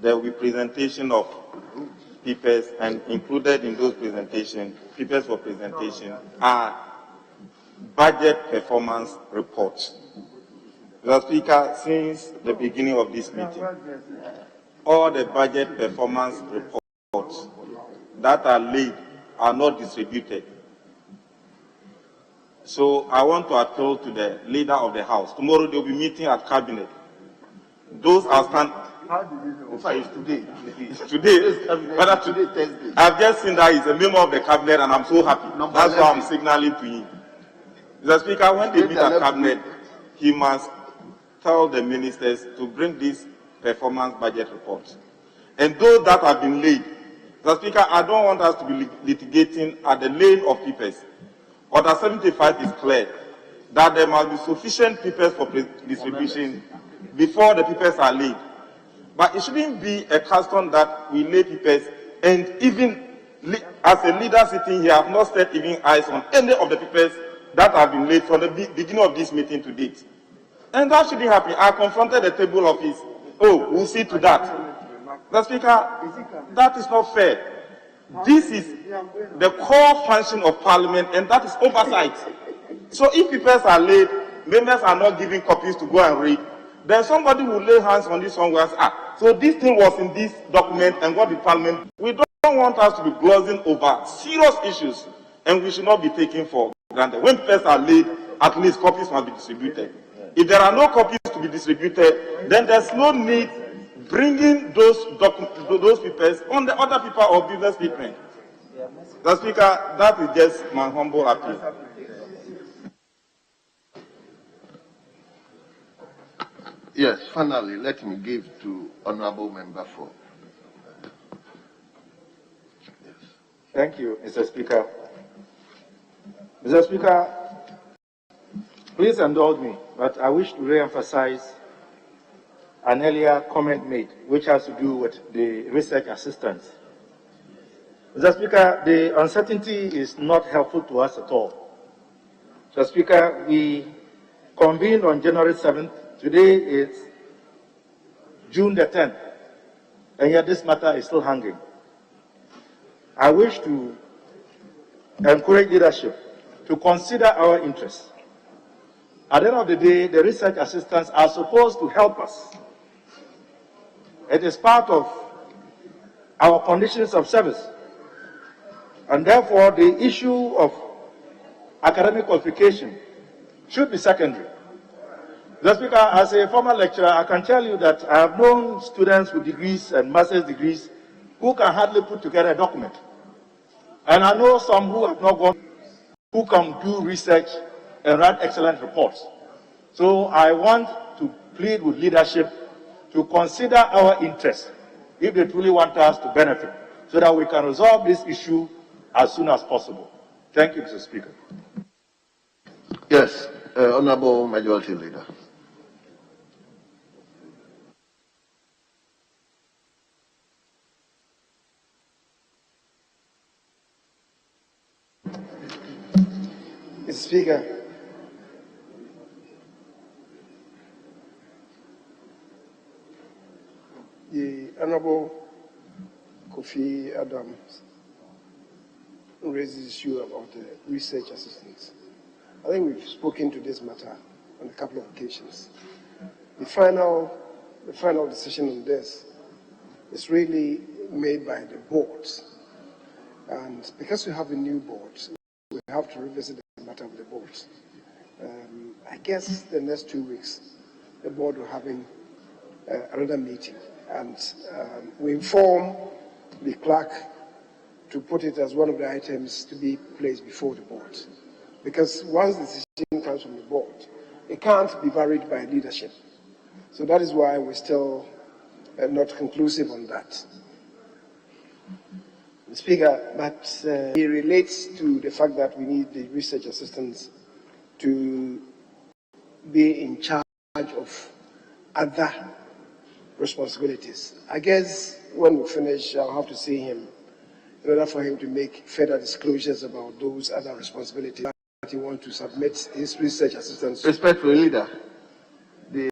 there will be presentation of papers, and included in those presentations, papers for presentation, are budget performance reports. Mr. Speaker, since the beginning of this meeting, all the budget performance reports that are laid are not distributed. So I want to appeal to the leader of the House. Tomorrow they will be meeting at Cabinet. Those outstanding, How do you know? In fact, it's today. Today. But today, Thursday. I've just seen that he's a member of the cabinet, and I'm so happy. That's why I'm signaling to him. Mr. Speaker, when they meet at cabinet, he must tell the ministers to bring this performance budget report. And those that have been laid, Mr. Speaker, I don't want us to be litigating at the lane of papers. Order 75 is clear that there must be sufficient papers for distribution before the papers are laid. But it shouldn't be a custom that we lay papers, and even as a leader sitting here, I have not set even eyes on any of the papers that have been laid from the beginning of this meeting to date. And that shouldn't happen. I confronted the table office. Oh, we'll see to that. Mr. Speaker, that is not fair. This is the core function of Parliament, and that is oversight. So if papers are laid, members are not given copies to go and read, then somebody will lay hands on this one where so this thing was in this document and what the Parliament. We don't want us to be glossing over serious issues, and we should not be taken for granted. When papers are laid, at least copies must be distributed. If there are no copies to be distributed, then there's no need bringing those papers on the other paper or business statement. Mr. Speaker, that is just my humble appeal. Yes, finally, let me give to Honorable Member for. Yes. Thank you, Mr. Speaker. Mr. Speaker, please indulge me, but I wish to re-emphasize an earlier comment made, which has to do with the research assistance. Mr. Speaker, the uncertainty is not helpful to us at all. Mr. Speaker, we convened on January 7th. Today is June the 10th, and yet this matter is still hanging. I wish to encourage leadership to consider our interests. At the end of the day, the research assistants are supposed to help us. It is part of our conditions of service. And therefore, the issue of academic qualification should be secondary. Mr. Speaker, as a former lecturer, I can tell you that I have known students with degrees and master's degrees who can hardly put together a document. And I know some who have not gone, who can do research and write excellent reports. So I want to plead with leadership to consider our interests if they truly want us to benefit, so that we can resolve this issue as soon as possible. Thank you, Mr. Speaker. Yes, Honorable Majority Leader. Mr. Speaker, the Honorable Kofi Adams raises the issue about the research assistants. I think we've spoken to this matter on a couple of occasions. The final decision on this is really made by the boards. And because we have a new board, we have to revisit the matter with the boards. I guess the next 2 weeks, the board will having another meeting. And we inform the clerk to put it as one of the items to be placed before the board. Because once the decision comes from the board, it can't be varied by leadership. So that is why we're still not conclusive on that. Speaker, but it relates to the fact that we need the research assistants to be in charge of other responsibilities. I guess when we finish, I'll have to see him in order for him to make further disclosures about those other responsibilities that he wants to submit his research assistants. Respectful leader, they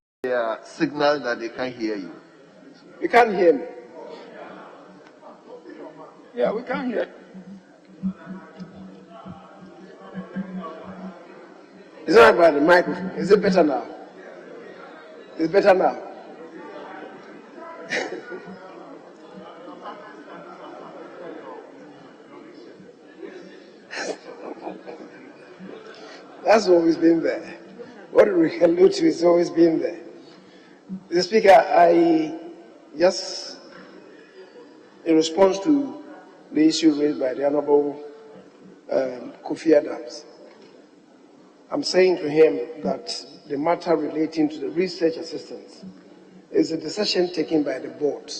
signal that they can't hear you. You can't hear me. Yeah, we can't hear. It's not about the microphone. Is it better now? It's better now. That's always been there. What we allude to has always been there. Mr. Speaker, I just in response to the issue raised by the Honorable Kofi Adams, I'm saying to him that the matter relating to the research assistance is a decision taken by the board.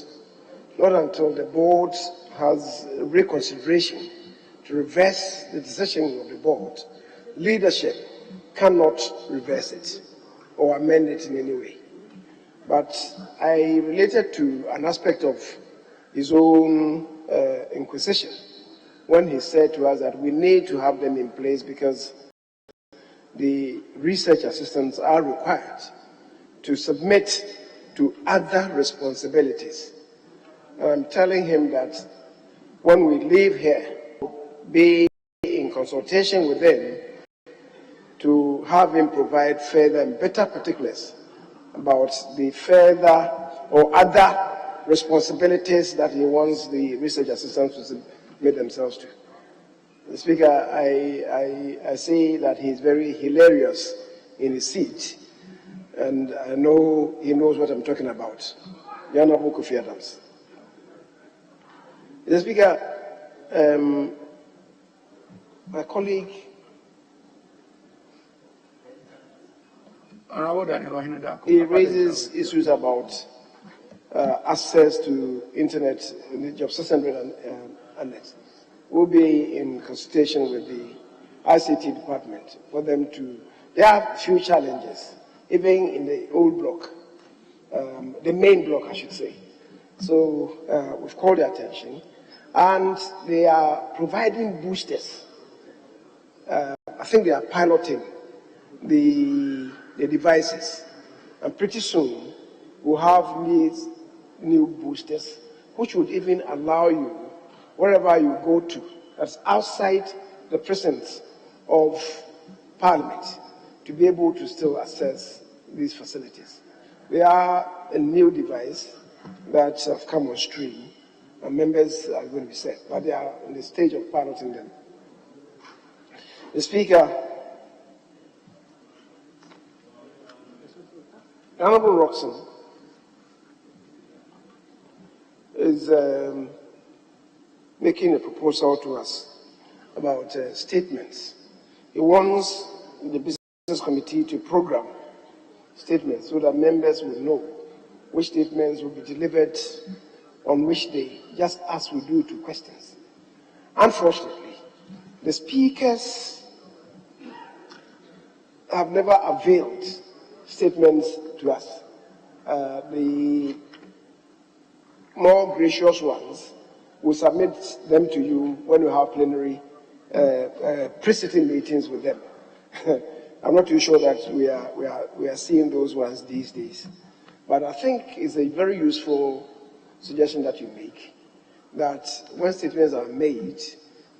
Not until the board has reconsideration to reverse the decision of the board, leadership cannot reverse it or amend it in any way. But I related to an aspect of his own inquisition when he said to us that we need to have them in place because the research assistants are required to submit to other responsibilities. And I'm telling him that when we leave here, be in consultation with them to have him provide further and better particulars about the further or other responsibilities that he wants the research assistants to submit themselves to. Mr. Speaker, I say that he's very hilarious in his seat, and I know he knows what I'm talking about. The Honorable Kofi Adams. Mr. Speaker, my colleague, he raises issues about access to internet in the Job 600 annex. We'll be in consultation with the ICT department for them to. There are a few challenges, even in the old block, the main block, I should say. So we've called their attention, and they are providing boosters. I think they are piloting the devices, and pretty soon we'll have these new boosters, which would even allow you, wherever you go to, that's outside the presence of Parliament, to be able to still access these facilities. They are a new device that have come on stream, and members are going to be set, but they are in the stage of piloting them. The Speaker, Honorable Roxon is making a proposal to us about statements. He wants the Business Committee to program statements so that members will know which statements will be delivered on which day, just as we do to questions. Unfortunately, the speakers have never availed statements to us. The more gracious ones will submit them to you when you have plenary pre-sitting meetings with them. I'm not too sure that we are seeing those ones these days. But I think it's a very useful suggestion that you make, that when statements are made,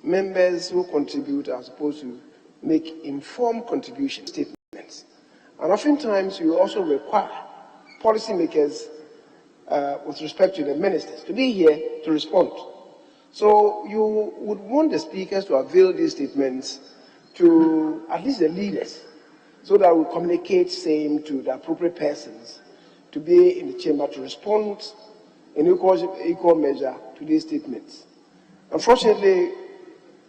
members who contribute are supposed to make informed contribution statements. And oftentimes you also require policymakers with respect to the ministers to be here to respond. So you would want the speakers to avail these statements to at least the leaders, so that we communicate same to the appropriate persons to be in the chamber to respond in equal measure to these statements. Unfortunately,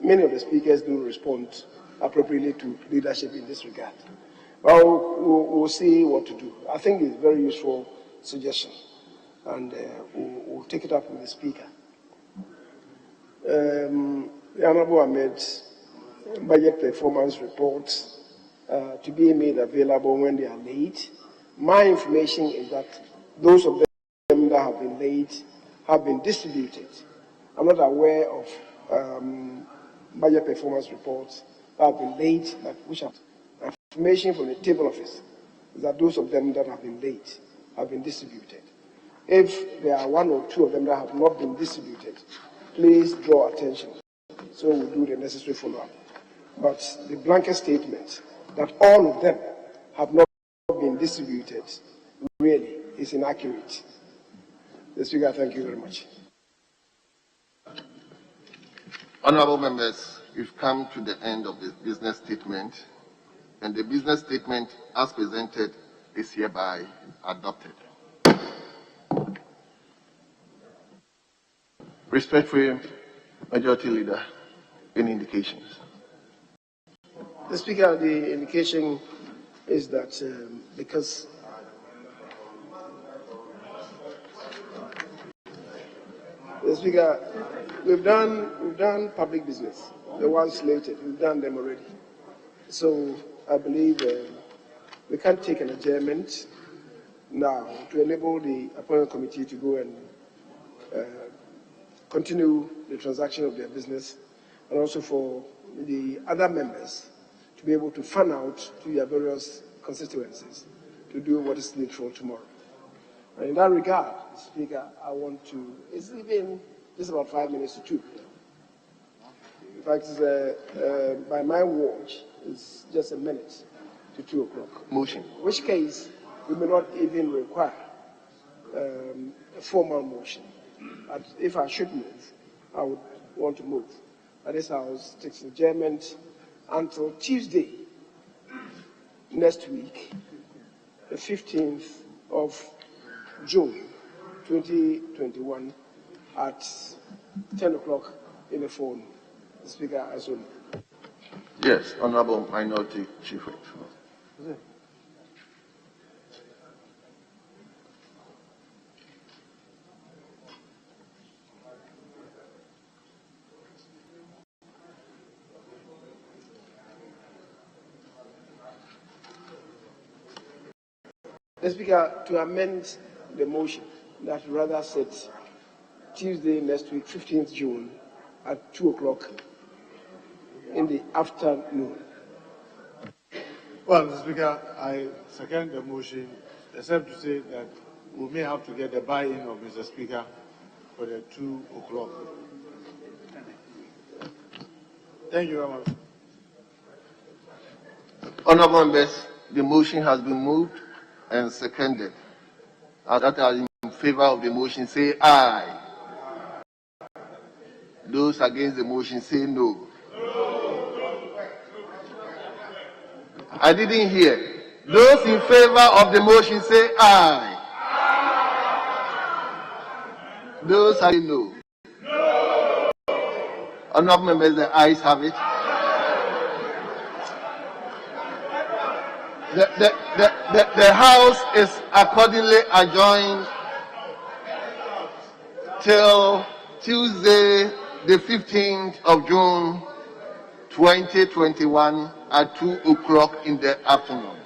many of the speakers do respond appropriately to leadership in this regard. But we'll see what to do. I think it's a very useful suggestion, and we'll take it up with the speaker. The Honorable Ahmed's budget performance reports to be made available when they are late. My information is that those of them that have been late have been distributed. I'm not aware of budget performance reports that have been late, but which have information from the table office is that those of them that have been late have been distributed. If there are one or two of them that have not been distributed, please draw attention so we'll do the necessary follow-up. But the blanket statement that all of them have not been distributed really is inaccurate. The Speaker, thank you very much. Honorable members, we've come to the end of the business statement, and the business statement as presented is hereby adopted. Respectfully, Majority Leader, any indications? The Speaker, the indication is that because the Speaker, we've done public business, the ones slated, we've done them already. So I believe we can't take an adjournment now to enable the appointment committee to go and continue the transaction of their business, and also for the other members to be able to fan out to their various constituencies to do what is needful tomorrow. And in that regard, Speaker, I want to, it's even just about 5 minutes to 2. In fact, by my watch, it's just a minute to 2 o'clock. Motion. In which case, we may not even require a formal motion. But if I should move, I would want to move. But this House takes adjournment until Tuesday next week, the 15th of June 2021 at 10 o'clock in the phone. The Speaker, I assume. Yes, Honorable Minority Chief Whip. The Speaker, to amend the motion that rather set Tuesday next week, 15th June, at 2 o'clock in the afternoon. Well, Mr. Speaker, I second the motion, except to say that we may have to get the buy-in of Mr. Speaker for the 2 o'clock. Thank you very much. Honorable members, the motion has been moved and seconded. That are in favor of the motion, say aye. Those against the motion, say no. I didn't hear. Those in favor of the motion, say aye. Those say no. Honorable members, the ayes have it. The House is accordingly adjourned till Tuesday, the 15th of June, 2021 at 2 o'clock in the afternoon.